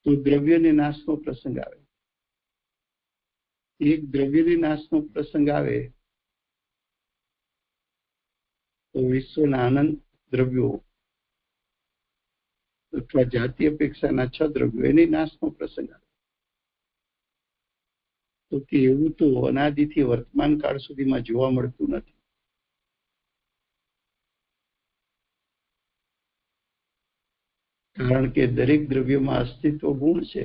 તો દ્રવ્યને નાશનો પ્રસંગ આવે. એક દ્રવ્યને નાશનો પ્રસંગ આવે તો વિશ્વના અનંત દ્રવ્યો અથવા જાતિ અપેક્ષાના 6 દ્રવ્યો એની નાશનો પ્રસંગ આવે. તો કે એવું તો અનાદિથી વર્તમાન કાળ સુધીમાં જોવા મળતું નથી. કારણ કે દરેક દ્રવ્યમાં અસ્તિત્વ ગુણ છે,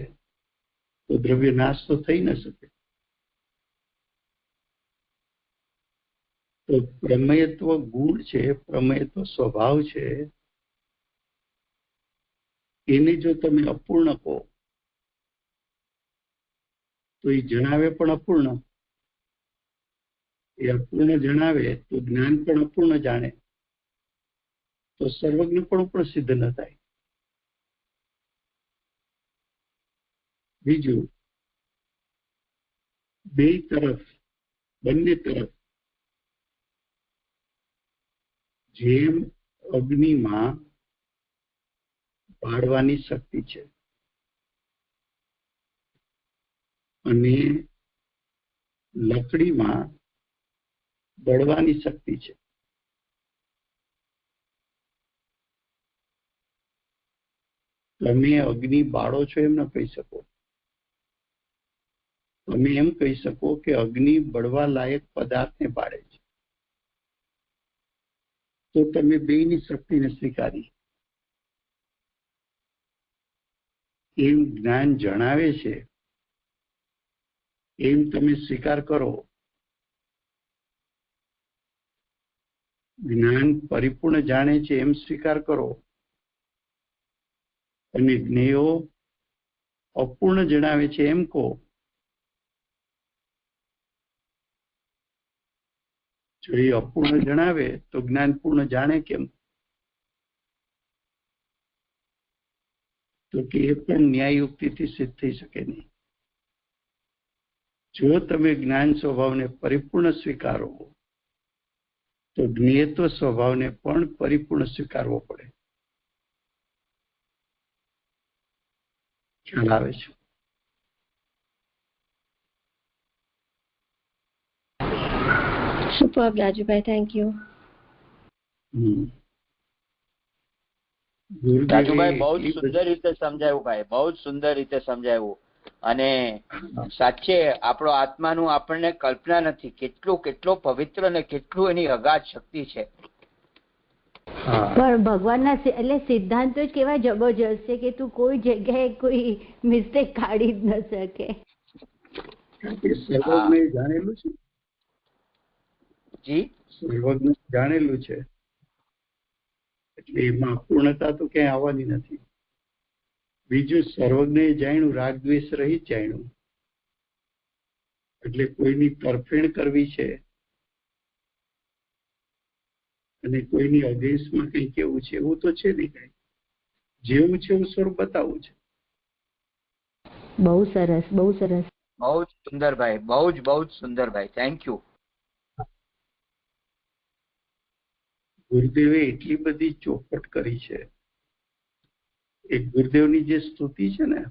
તો દ્રવ્ય નાશ તો થઈ ન શકે. તો પ્રમેયત્વ ગુણ છે, પ્રમેયત્વ સ્વભાવ છે, એને જો તમે અપૂર્ણ કહો તો એ જણાવે પણ અપૂર્ણ. એ અપૂર્ણ જણાવે તો જ્ઞાન પણ અપૂર્ણ જાણે, તો સર્વજ્ઞ પણ સિદ્ધ ન થાય. બીજું, બંને તરફ જેમ અગ્નિમાં બાળવાની શક્તિ છે અને લકડીમાં બળવાની શક્તિ છે, તમે અગ્નિ બાળો છો એમ ન કહી શકો. તમે એમ કહી શકો કે અગ્નિ બળવા લાયક પદાર્થને બાળે છે. તો તમે બેયની શક્તિને સ્વીકારી. એમ જ્ઞાન જણાવે છે એમ તમે સ્વીકાર કરો. જ્ઞાન પરિપૂર્ણ જાણે છે એમ સ્વીકાર કરો અને જ્ઞેયો અપૂર્ણ જણાવે છે એમ કહો. જો એ અપૂર્ણ જણાવે તો જ્ઞાન પૂર્ણ જાણે કેમ? તો કે એ પણ ન્યાયયુક્તિથી સિદ્ધ થઈ શકે નહીં. જો તમે જ્ઞાન સ્વભાવને પરિપૂર્ણ સ્વીકારો તો જ્ઞેયત્વ સ્વભાવને પણ પરિપૂર્ણ સ્વીકારવો પડે. ખ્યાલ આવે છે? Super Rajubhai, thank you. Rajubhai બહુ જ સુંદર રીતે સમજાવ્યું ભાઈ, બહુ જ સુંદર રીતે સમજાવ્યું. અને સાચે આપણો આત્માનું આપણને કલ્પના નથી, કેટલો પવિત્ર ને કેટલું એની અગાધ શક્તિ છે. પણ ભગવાનના એટલે સિદ્ધાંતો જ કેવા જબરજસ્ત છે કે તું કોઈ જગ્યાએ કોઈ મિસ્ટેક કાઢી જ ન શકે. સર્વજ્ઞ જાણેલું છે. જી, સર્વજ્ઞ જાણેલું છે એટલે એમાં અપૂર્ણતા તો ક્યાંય આવવાની નથી. બીજું, સર્વજ્ઞ જાણ્યું, રાગ દ્વેષ રહિત જાણ્યું, એટલે કોઈની તરફેણ કરવી છે અને કોઈની અગેન્સ્ટમાં કઈ કેવું છે એવું તો છે નહીં. કઈ જેવું છે એવું સ્વરૂપ બતાવવું છે. બહુ સરસ, બહુ સરસ, બહુ જ સુંદર ભાઈ, બહુ જ સુંદર ભાઈ, થેન્ક યુ. ગુરુદેવે એટલી બધી ચોખવટ કરી છે. એક ગુરુદેવની જે સ્તુતિ છે ને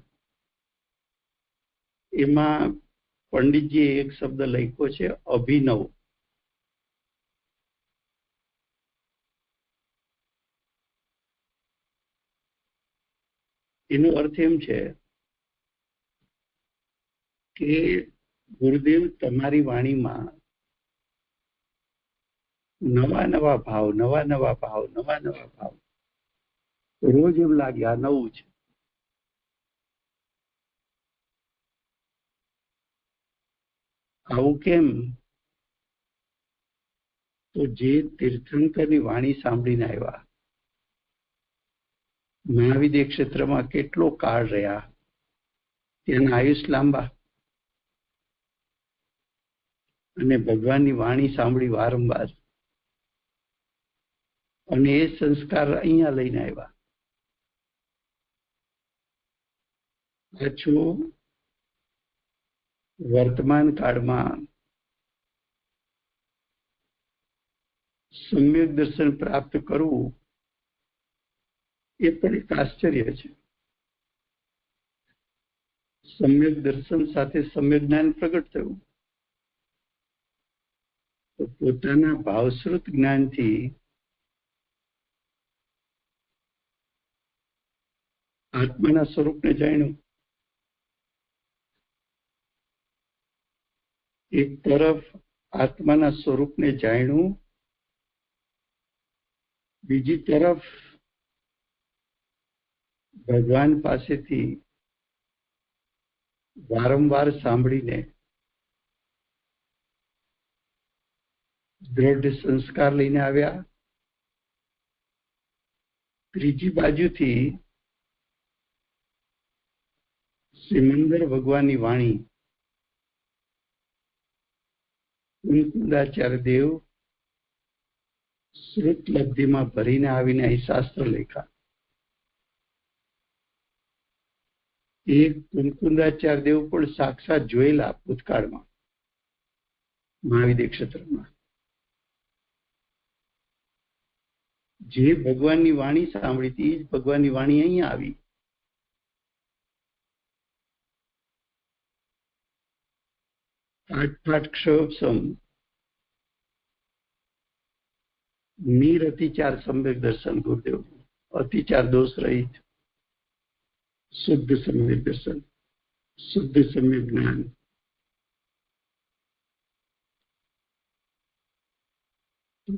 એમાં પંડિતજીએ એક શબ્દ લખ્યો છે, અભિનવ. એનો અર્થ એમ છે કે ગુરુદેવ તમારી વાણીમાં નવા ભાવ રોજ એમ લાગે આ નવું છે. આવું કેમ? તો જે તીર્થંકરની વાણી સાંભળીને આવ્યા, મહાવિદ્ય ક્ષેત્રમાં કેટલો કાળ રહ્યા, તેના આયુષ લાંબા, અને ભગવાનની વાણી સાંભળી વારંવાર, અને એ સંસ્કાર અહીંયા લઈને આવ્યા. પાછું વર્તમાન કાળમાં સમ્યક દર્શન પ્રાપ્ત કરવું એ પણ એક આશ્ચર્ય છે. સમ્યક દર્શન સાથે સમ્યક જ્ઞાન પ્રગટ થયું. તો પોતાના ભાવશ્રુત જ્ઞાનથી આત્માના સ્વરૂપને જાણ્યું. એક તરફ આત્માના સ્વરૂપને જાણ્યું, બીજી તરફ ભગવાન પાસેથી વારંવાર સાંભળીને દ્રઢ સંસ્કાર લઈને આવ્યા. ત્રીજી બાજુથી સિમંદર ભગવાનની વાણી કુંકુદાચાર્ય દેવ શ્રુત લબ્ધિમાં ભરીને આવીને અહીં શાસ્ત્ર લેખા. એ કુંકુદાચાર્ય દેવ પણ સાક્ષાત જોયેલા ભૂતકાળમાં મહાવિદ્ય ક્ષેત્રમાં. જે ભગવાનની વાણી સાંભળી હતી એ જ ભગવાનની વાણી અહીંયા આવી. આઠ ક્ષોભસમ નિરતિચાર સમ્યક દર્શન ગુરુદેવ, અતિચાર દોષ રહિત શુદ્ધ સમ્યક દર્શન, શુદ્ધ સમ્યક જ્ઞાન.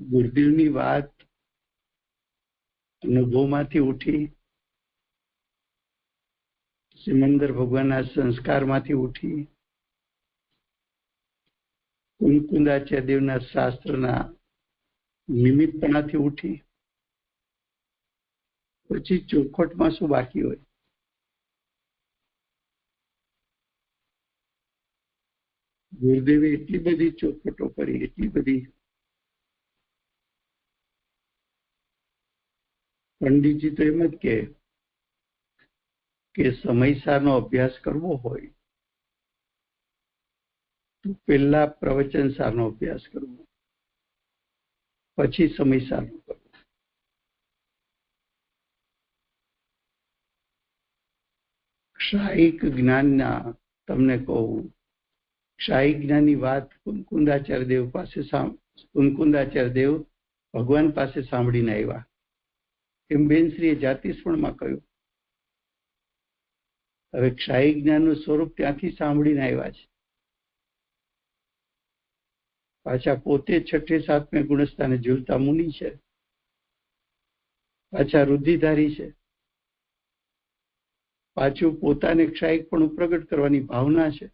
ગુરુદેવની વાત અનુભવમાંથી ઉઠી, સિમંદર ભગવાનના સંસ્કારમાંથી ઉઠી, કુંકુદાચાર્ય દેવના શાસ્ત્રના નિમિત્તપણાથી ઉઠી, પછી ચોખવટમાં શું બાકી હોય? ગુરુદેવે એટલી બધી ચોખવટો કરી, એટલી બધી. પંડિતજી તો એમ જ કે સમયસારનો અભ્યાસ કરવો હોય તો પહેલા પ્રવચન સારનો અભ્યાસ કરવો, પછી સમયસારનો કરવો. ક્ષાયિક જ્ઞાનના તમને કહું, ક્ષાયિક જ્ઞાનની વાત કુંકુદાચાર્ય દેવ પાસે, કુંકુદાચાર્ય દેવ ભગવાન પાસે સાંભળીને આવ્યા. એમ બેનશ્રીએ જાતિસ્પણમાં કહ્યું. હવે ક્ષાયિક જ્ઞાનનું સ્વરૂપ ત્યાંથી સાંભળીને આવ્યા છે. પાછા પોતે 6ઠે 7મે ગુણસ્થાને ઝૂલતા મુનિ છે, પાછા રુદ્ધિધારી છે, પાછું પોતાને ક્ષાયિક પણ પ્રગટ કરવાની ભાવના છે.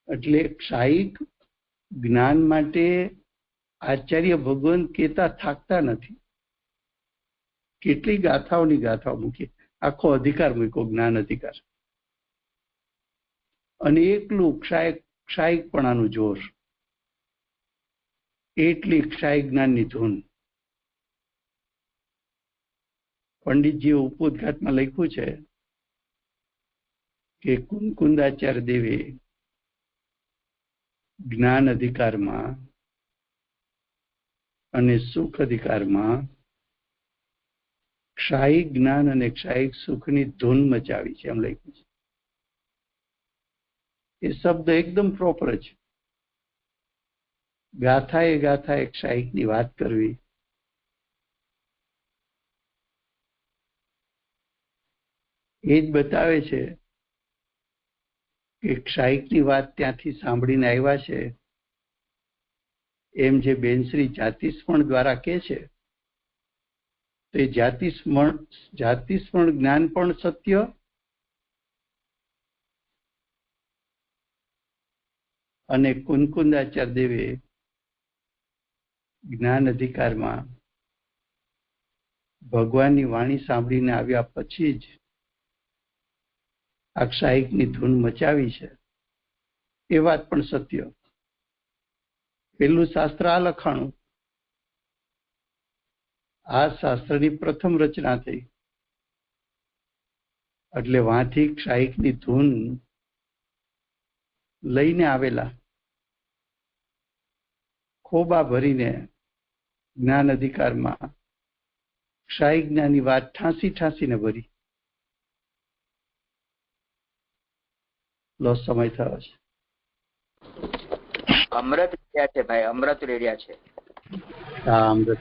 એટલે ક્ષાયિક જ્ઞાન માટે આચાર્ય ભગવાન કહેતા થાકતા નથી. કેટલી ગાથાઓની ગાથાઓ મૂકી, આખો અધિકાર મૂક્યો, જ્ઞાન અધિકાર. અને એકલું ક્ષાયિકપણાનું જોર, એટલી ક્ષાયિક જ્ઞાનની ધૂન. પંડિતજીએ ઉપોદઘાતમાં લખ્યું છે કે કુંકુદાચાર્ય દેવે જ્ઞાન અધિકારમાં અને સુખ અધિકારમાં ક્ષાયિક જ્ઞાન અને ક્ષાયિક સુખની ધૂન મચાવી છે, એમ લખ્યું છે. એ શબ્દ એકદમ પ્રોપર છે. ગાથાએ ક્ષાયિકની વાત કરવી, એ જ બતાવે છે કે ક્ષાયિકની વાત ત્યાંથી સાંભળીને આવ્યા છે. એમ જે બેનશ્રી જાતિસ્મરણ દ્વારા કહે છે, તો એ જાતિસ્મરણ જ્ઞાન પણ સત્ય અને કુંકુદાચાર્ય દેવે જ્ઞાન અધિકારમાં ભગવાનની વાણી સાંભળીને આવ્યા પછી જ આ ક્ષાયિકની ધૂન મચાવી છે, એ વાત પણ સત્ય. પેલું શાસ્ત્ર આ લખાણું, આ શાસ્ત્રની પ્રથમ રચના થઈ, એટલે વાંથી ક્ષાયિકની ધૂન લઈને આવેલા, ખોબા ભરીને જ્ઞાન અધિકારમાં ક્ષાયિક જ્ઞાનની વાત ઠાંસીને ભરી. લો સમય થયો છે. અમૃત રેડિયા છે ભાઈ, અમૃત રેડિયા છે. હા, અમૃત.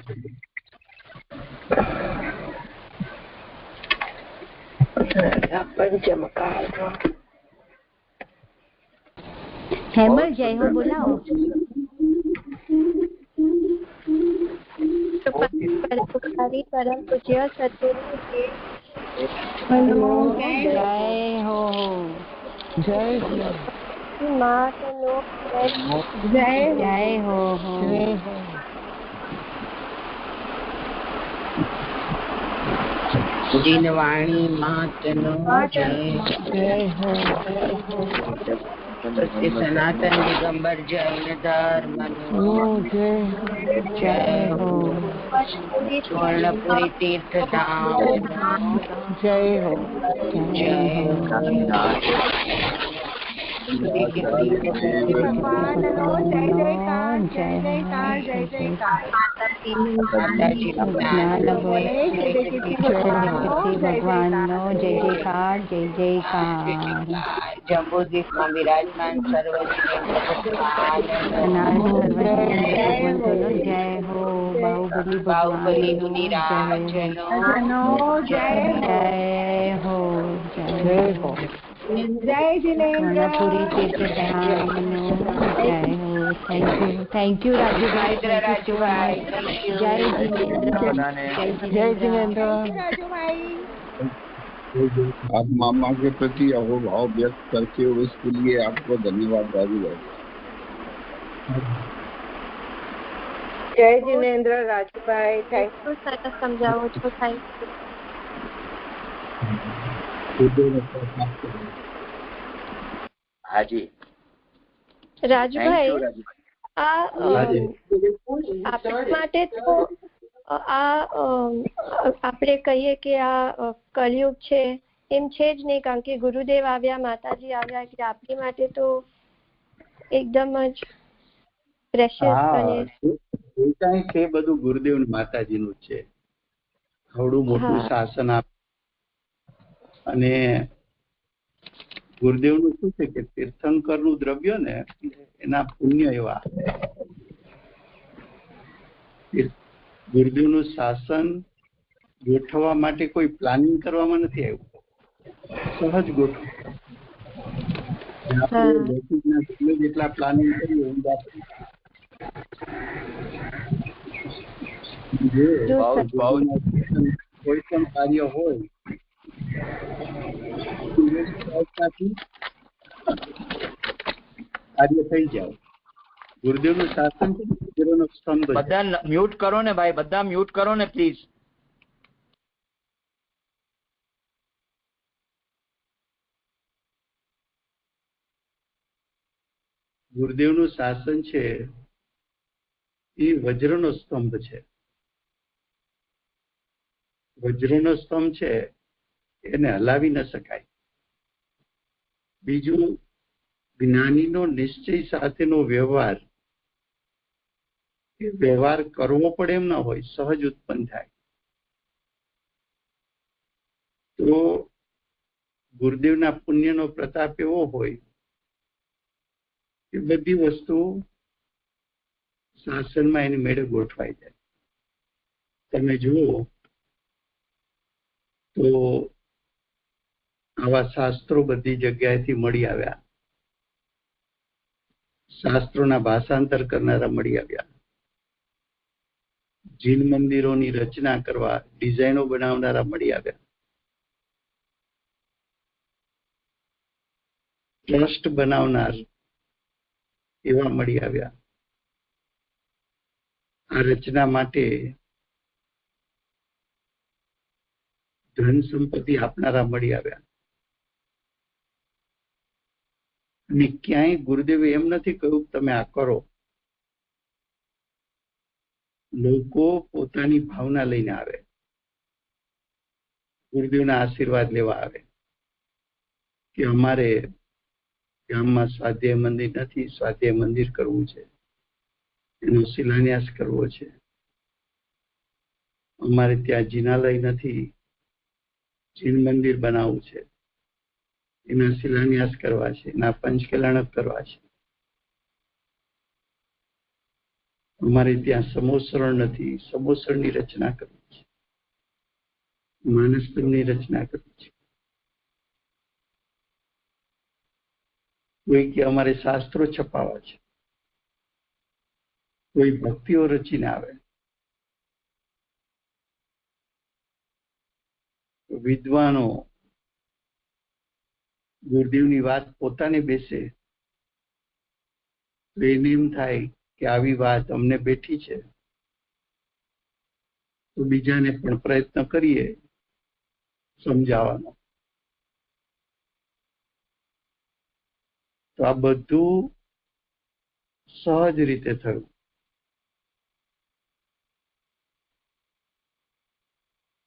પંચમકાળ હેમલ જય હો બોલાવો. પરોપકારી પરમ પૂજ્ય સદગુરુ જય હો. જય માતનો જય હો. જીનવાણી માતનો જય. સત્ય સનાતન દિગંબર જૈન ધર્મનો જય હો. સ્વર્ણપુરી તીર્થધામ જય હો. જય હો. ભગવાનનો જય જયકાર જય જયકાર. જંબુદ્વીપમાં વિરાજમાન સર્વજીવેન્દ્ર ભગવંતોનો જય હો. બાહુબલીનું નિરાજનો જય હો. જય હો. જય જીનેન્દ્રપુરી તીર્થધામનો જય હો. Thank you Rajubhai. જય જીનેન્દ્ર. જય જીનેન્દ્ર. आप मामा के प्रति अहोभाव व्यक्त करते हो इसके लिए आपको धन्यवाद राजू भाई. જય જીનેન્દ્ર રાજુભાઈ. Thank you. સરસ સમજાવો છો. થેન્ક હાજી રાજુભાઈ, આ આપણા માટે તો આપણે કહીએ કે આ કલયુગ છે એમ છે જ નહીં, કારણ કે ગુરુદેવ આવ્યા, માતાજી આવ્યા, એટલે આપણી માટે તો એકદમ જ પ્રેશિયસ અને કઈ છે બધું ગુરુદેવ માતાજીનું છે. થોડું મોટું શાસન આપ અને ગુરુદેવનું શું છે કે તીર્થંકરનું દ્રવ્ય ને એના પુણ્ય એવા. ગુરુદેવનું શાસન ગોઠવવા માટે કોઈ પ્લાનિંગ કરવામાં નથી આવ્યું, સહજ ગોઠવું. જેટલા પ્લાનિંગ કરીએ કોઈ પણ કાર્ય હોય કાર્ય થઈ જાય. ગુરુદેવનું શાસન ગુરુનો સ્તંભ. બધા મ્યુટ કરો ને ભાઈ, બધા મ્યુટ કરો ને પ્લીઝ. ગુરુદેવનું શાસન છે એ વજ્રનો સ્તંભ છે. વજ્રનો સ્તંભ છે એને હલાવી ન શકાય. બીજું, જ્ઞાનીનો નિશ્ચય સાથેનો વ્યવહાર, એ વ્યવહાર કરવો પડે એમ ના હોય, સહજ ઉત્પન્ન થાય. તો ગુરુદેવના પુણ્યનો પ્રતાપ એવો હોય કે બધી વસ્તુ શાસનમાં એની મેળે ગોઠવાઈ જાય. તમે જુઓ તો આવા શાસ્ત્રો બધી જગ્યાએથી મળી આવ્યા, શાસ્ત્રોના ભાષાંતર કરનારા મળી આવ્યા, જીન મંદિરોની રચના કરવા ડિઝાઇનો બનાવનારા મળી આવ્યા, ટ્રસ્ટ બનાવનાર એવા મળી આવ્યા, આ રચના માટે ધન સંપત્તિ આપનારા મળી આવ્યા. અને ક્યાંય ગુરુદેવે એમ નથી કહ્યું તમે આ કરો. લોકો પોતાની ભાવના લઈને આવે, ગુરુદેવના આશીર્વાદ લેવા આવે કે અમારે ગામમાં સ્વાધ્યાય મંદિર નથી, સ્વાધ્યાય મંદિર કરવું છે, એનો શિલાન્યાસ કરવો છે. અમારે ત્યાં જિનાલય નથી, જીન મંદિર બનાવવું છે, એના શિલાન્યાસ કરવા છે, એના પંચકલ્યાણક કરવા છે. અમારે ત્યાં સમોસરણ નથી, સમોસરણની રચના કરવી છે, માનસપુરની રચના કરવી છે. કોઈ કે અમારે શાસ્ત્રો છપાવા છે, કોઈ ભક્તિઓ રચીને આવે, વિદ્વાનો ગુરુદેવની વાત પોતાને બેસે તો એને એમ થાય કે આવી વાત અમને બેઠી છે તો બીજાને પણ પ્રયત્ન કરીએ સમજાવવાનો. તો આ બધું સહજ રીતે થયું.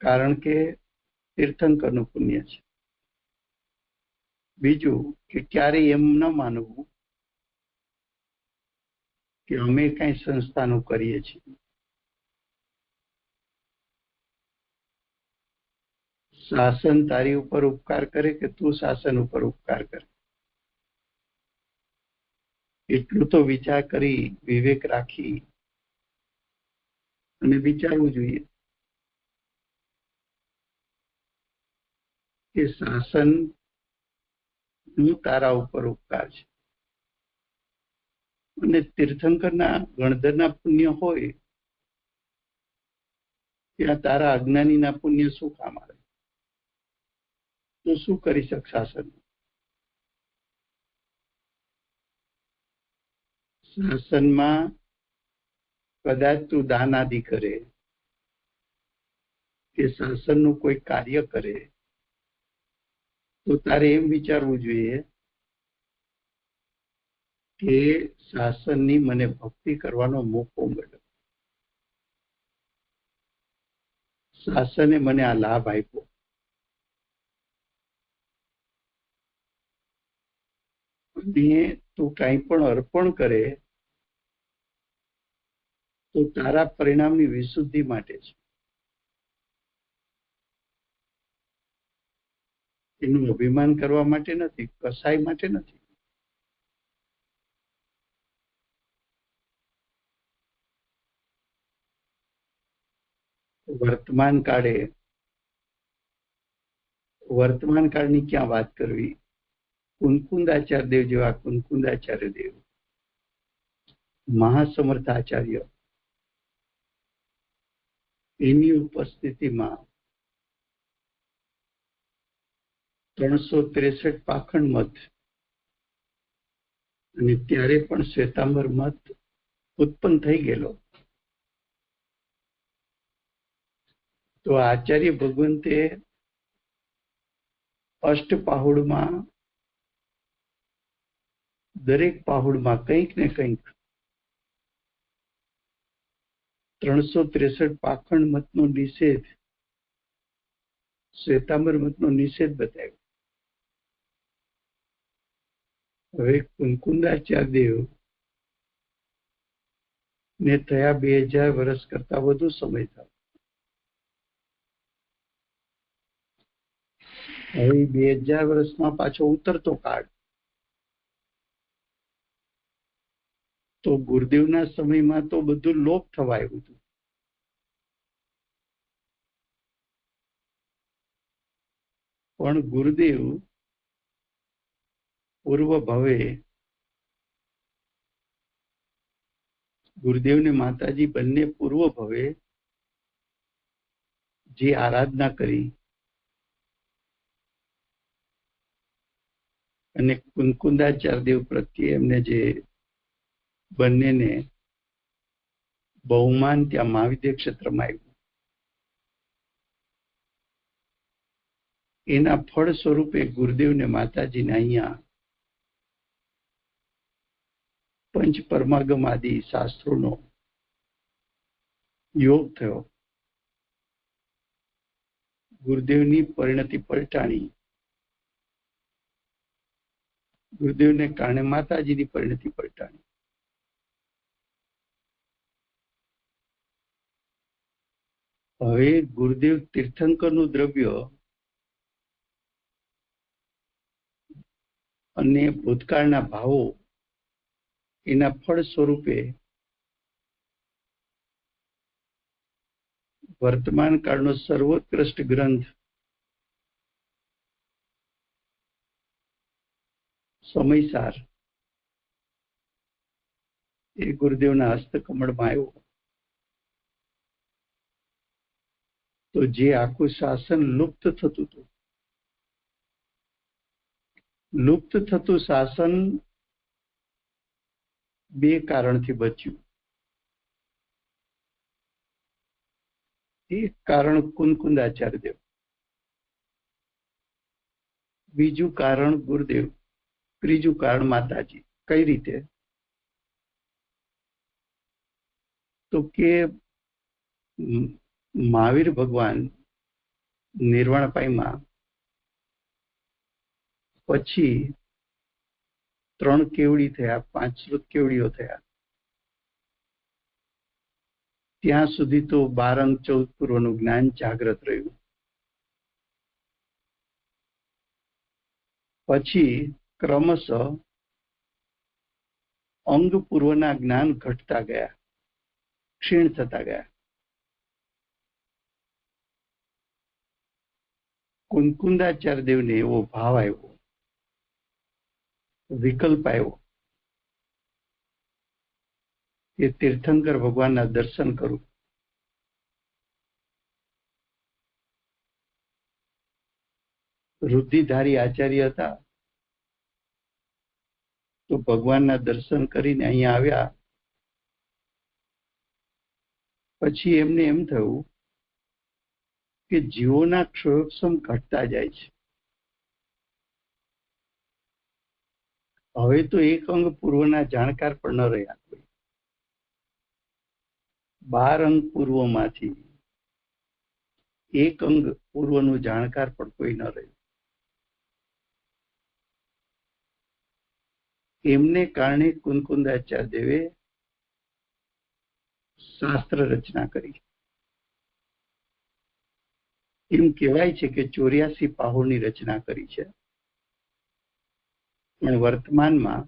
કારણ કે તીર્થંકરનું પુણ્ય છે. બીજું કે ક્યારેય એમ ન માનવું કે અમે કઈ સંસ્થાનું કરીએ છીએ. શાસન તારી ઉપર ઉપકાર કરે કે તું શાસન ઉપર ઉપકાર કરે, એટલું તો વિચાર કરી વિવેક રાખી અને વિચારવું જોઈએ કે શાસન નું તારા ઉપર ઉપકાર છે અને તીર્થંકરના ગણધરના પુણ્ય હોય ત્યાં તારા અજ્ઞાનીના પુણ્ય શું કામ આવે? તો શું કરી શક શાસન? શાસનમાં કદાચ તું દાન આદિ કરે કે શાસનનું કોઈ કાર્ય કરે તો તારે એમ વિચારવું જોઈએ કે શાસનની મને ભક્તિ કરવાનો મોકો મળ્યો, શાસને મને આ લાભ આપ્યો, અને તું કઈ પણ અર્પણ કરે તો તારા પરિણામની વિશુદ્ધિ માટે છે, એનું અભિમાન કરવા માટે નથી, કસાય માટે નથી. વર્તમાન કાળની ક્યાં વાત કરવી? કુનકુંદાચાર્ય દેવ જેવા કુનકુંદાચાર્ય દેવ, મહાસમર્થ આચાર્ય, એની ઉપસ્થિતિમાં 363 પાખંડ મત અને ત્યારે પણ શ્વેતાંબર મત ઉત્પન્ન થઈ ગયેલો. તો આચાર્ય ભગવંતે અષ્ટપાહુડમાં દરેક પાહુડમાં કંઈક ને કંઈક 363 પાખંડ મતનો નિષેધ, શ્વેતાંબર મતનો નિષેધ બતાવ્યો. હવે કુનકુંદાચાર્ય દેવ ને થયા 2000 વર્ષ કરતા વધુ સમય થયો. હવે 2000 વર્ષમાં પાછો ઉતરતો કાળ. તો ગુરુદેવના સમયમાં તો બધું લોપ થવા આવ્યું હતું. પણ ગુરુદેવ પૂર્વ ભવે, ગુરુદેવ ને માતાજી બંને પૂર્વ ભવે જે આરાધના કરી અને કુનકુંદાચાર્ય દેવ પ્રત્યે એમને જે બંનેને બહુમાન ત્યાં મહાવિદ્ય ક્ષેત્રમાં આવ્યું, એના ફળ સ્વરૂપે ગુરુદેવને માતાજીને અહીંયા પંચ પરમાગમ આદિ શાસ્ત્રોનો યોગ થયો. ગુરુદેવની પરિણતિ પલટાણી, ગુરુદેવને કારણે માતાજીની પરિણતિ પલટાણી. હવે ગુરુદેવ તીર્થંકરનું દ્રવ્ય અને ભૂતકાળના ભાવો એના ફળ સ્વરૂપે વર્તમાન કાળનો સર્વોત્કૃષ્ટ ગ્રંથ સમયસાર એ ગુરુદેવના હસ્તકમળમાં આવ્યો તો જે આખું શાસન લુપ્ત થતું હતું, લુપ્ત થતું શાસન બે કારણથી બચ્યું. એક કારણ કુંદકુંદાચાર્ય દેવ, બીજું કારણ ગુરુદેવ, ત્રીજું કારણ માતાજી. કઈ રીતે? તો કે મહાવીર ભગવાન નિર્વાણ પામ્યા પછી 3 કેવડી થયા, 5 શ્રુત કેવડીઓ થયા, ત્યાં સુધી તો 12 અંગ 14 પૂર્વનું જ્ઞાન જાગ્રત રહ્યું. પછી ક્રમશઃ અંગ પૂર્વના જ્ઞાન ઘટતા ગયા, ક્ષીણ થતા ગયા. કુંદકુંદાચાર્ય દેવને એવો ભાવ આવ્યો, વિકલ્પ આવ્યો કે તીર્થંકર ભગવાનના દર્શન કરું. રુદ્ધિધારી આચાર્ય હતા તો ભગવાનના દર્શન કરીને અહીંયા આવ્યા. પછી એમને એમ થયું કે જીવોના ક્ષયોક્ષમ ઘટતા જાય છે. હવે તો એક અંગ પૂર્વના જાણકાર પણ ન રહ્યા. 12 અંગ પૂર્વમાંથી એક અંગ પૂર્વનું જાણકાર પણ કોઈ ન રહ્યું. એમને કારણે કુંદકુંદાચાર્ય દેવે શાસ્ત્ર રચના કરી. એમ કહેવાય છે કે 84 પાહોની રચના કરી છે, પણ વર્તમાનમાં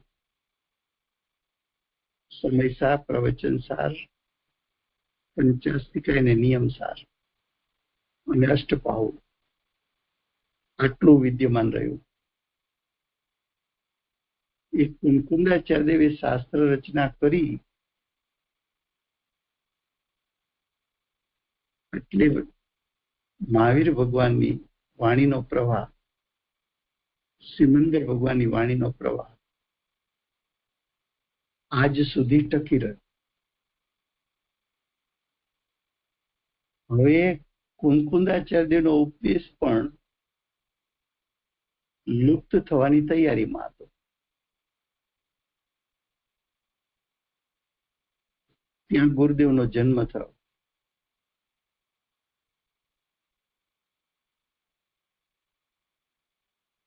સમયસાર, પ્રવચનસાર, પંચાસ્તિકા અને નિયમસાર અને અષ્ટપાહુ આટલું વિદ્યમાન રહ્યું. એક કુંદકુંદાચાર્ય દેવે શાસ્ત્ર રચના કરી એટલે મહાવીર ભગવાનની વાણીનો પ્રવાહ, સિમંદર ભગવાનની વાણીનો પ્રવાહ આજ સુધી ટકી રહ્યો. હવે કુંદકુંદાચાર્ય દેવનો ઉપદેશ પણ લુપ્ત થવાની તૈયારીમાં હતો. ત્યાં ગુરુદેવનો જન્મ થયો.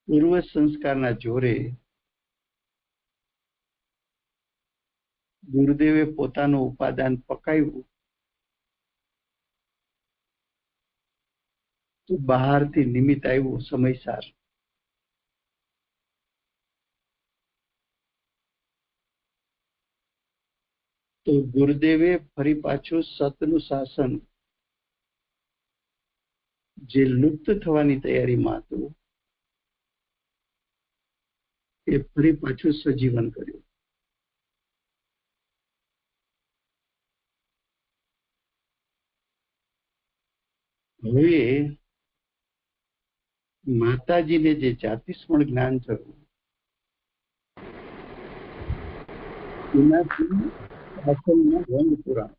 પૂર્વ સંસ્કારના જોરે ગુરુદેવે પોતાનું ઉપાદાન પકાવ્યું તો બહારથી નિમિત્ત આવ્યું સમયસાર. તો ગુરુદેવે ફરી પાછું સતનું શાસન જે લુપ્ત થવાની તૈયારીમાં હતું એ ફરી પાછું સજીવન કર્યું. હવે માતાજીને જે જાતિસ્મરણ જ્ઞાન થયું એનાથી શાસનના રંગ પુરાણો.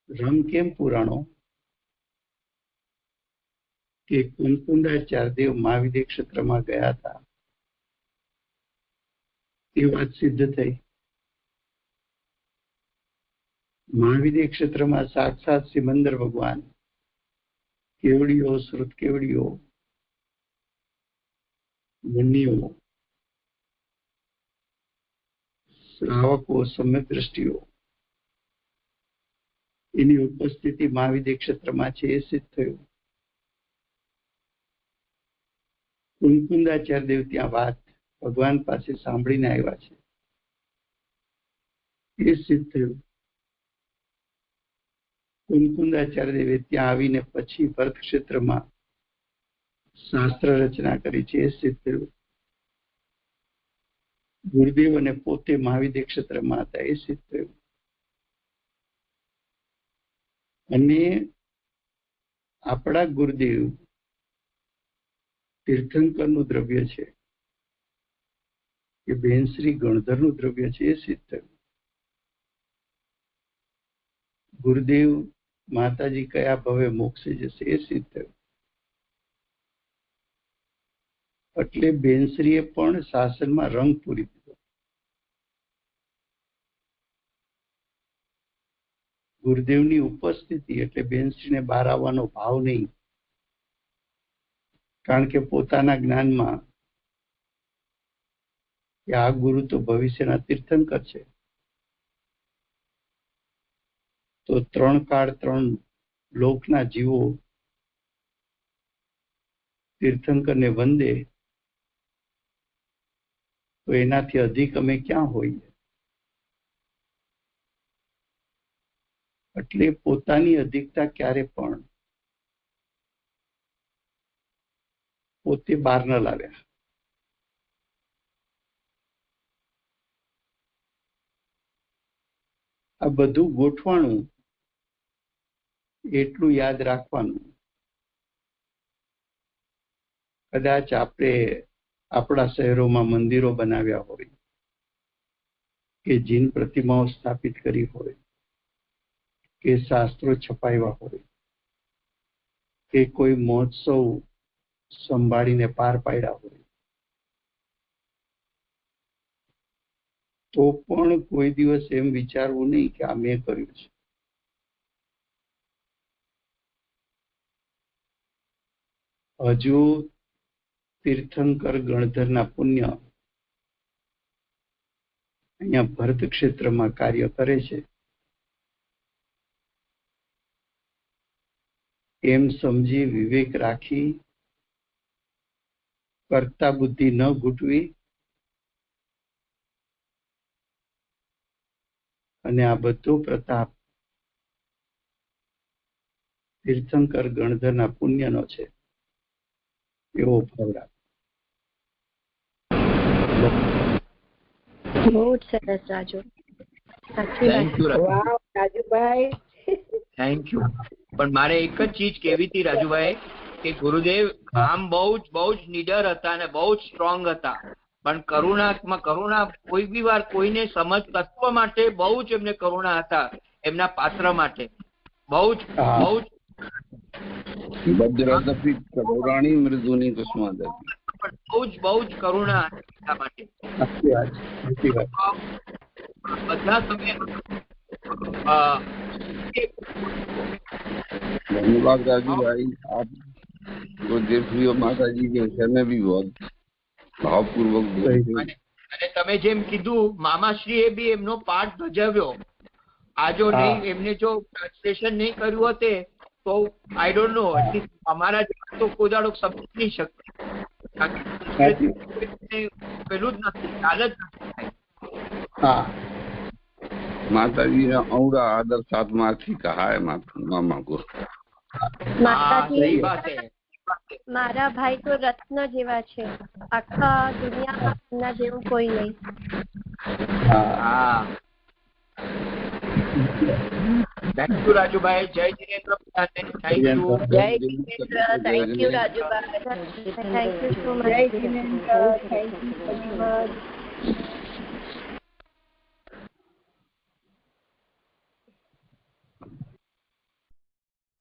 રંગ કેમ પુરાણો? કે કુંદકુંદાચાર્ય દેવ મહાવિદ્ય ક્ષેત્રમાં ગયા હતા એ વાત સિદ્ધ થઈ. મહાવિદ્ય ક્ષેત્રમાં સાક્ષાત સિમંદર ભગવાન, કેવડીઓ, શ્રુત કેવડીઓ, મુનિઓ, શ્રાવકો, સમ્યક દ્રષ્ટિઓ એની ઉપસ્થિતિ મહાવિદ્ય ક્ષેત્રમાં છે એ સિદ્ધ થયું. કુંદકુંદાચાર્ય દેવ ત્યાં વાત ભગવાન પાસે સાંભળીને આવ્યા છે એ સિદ્ધ થયું. કુંદકુંદાચાર્ય દેવે ત્યાં આવીને પછી ભરત ક્ષેત્રમાં શાસ્ત્ર રચના કરી છે એ સિદ્ધ થયું. ગુરુદેવ અને પોતે મહાવિદ્ય ક્ષેત્રમાં હતા એ સિદ્ધ થયું. અને આપણા ગુરુદેવ તીર્થંકરનું દ્રવ્ય છે કે બેન શ્રી ગણધરનું દ્રવ્ય છે એ સિદ્ધ થયું. ગુરુદેવ માતાજી કયા ભવે મોક્ષે જશે એ સિદ્ધ થયું. એટલે બેનશ્રીએ પણ શાસનમાં રંગ પૂરી દીધો. ગુરુદેવની ઉપસ્થિતિ એટલે બેનશ્રીને બહાર આવવાનો ભાવ નહીં, કારણ કે પોતાના જ્ઞાનમાં કે આ ગુરુ તો ભવિષ્યના તીર્થંકર છે, તો 3 કાળ 3 લોકના જીવો તીર્થંકરને વંદે, તો એનાથી અધિક અમે ક્યાં હોઈએ. એટલે પોતાની અધિકતા ક્યારે પણ પોતે બહાર ન લાવ્યા. આ બધું ગોઠવાનું, એટલું યાદ રાખવાનું. કદાચ આપણે આપણા શહેરોમાં મંદિરો બનાવ્યા હોય કે જીન પ્રતિમાઓ સ્થાપિત કરી હોય કે શાસ્ત્રો છપાવ્યા હોય કે કોઈ મહોત્સવ સંભાળીને પાર પાડ્યા હોય, તો પણ કોઈ દિવસ એમ વિચારવું નહીં કે આ મેં કર્યું છે. હજુ તીર્થંકર ગણધરના પુણ્ય અહીંયા ભરત ક્ષેત્રમાં કાર્ય કરે છે એમ સમજી વિવેક રાખી કર્તા બુદ્ધિ ન ઘૂંટવી અને આ બધો પ્રતાપ તીર્થંકર ગણધરના પુણ્યનો છે એવો ભાવ રાખ. બહુ જ સરસ રાજુ. વાવ રાજુભાઈ, થેન્ક યુ. પણ મારે એક જ ચીજ કહેવી હતી રાજુભાઈ, કે ગુરુદેવ આમ બહુ જ નીડર હતા અને બહુ જ સ્ટ્રોંગ હતા, પણ કરુણા કોઈ બી વાર કોઈને સમજ તત્વ માટે બહુ જ એમને કરુણા હતા, એમના પાત્ર માટે બહુ જ વજ્રદપી કરુણાણી મૃદુની કસ્માદપી, બહુ જ કરુણા હતા માટે. બધા સમય धन्यवाद राजू भाई, आप गुरुदेव माता जी के विषय में भी बहुत भावपूर्वक बोले. અને તમે જેમ કીધું મામાશ્રીએ બી એમનો પાઠ ભજવ્યો. આ જો નહીં એમને જો ટ્રાન્સલેશન નહીં કર્યું હોતે તો આઈ ડોન્ટ નો, અમારા તો કોઈ દાડો સમજી નહીં શકતે. પેલું જ નથી, ચાલ જ નથી. હા, माता जी ने औरा आदर साथ माथी कहा है मामा को. માતાજી મારા ભાઈ તો રત્ન જેવા છે, આખા દુનિયામાં એમના જેવું કોઈ નહીં. Thank you Rajubhai. જય જીનેન્દ્ર. Thank you. જય Jinendra. Thank you Rajubhai. Thank you so much. જય Jinendra. Thank you so much.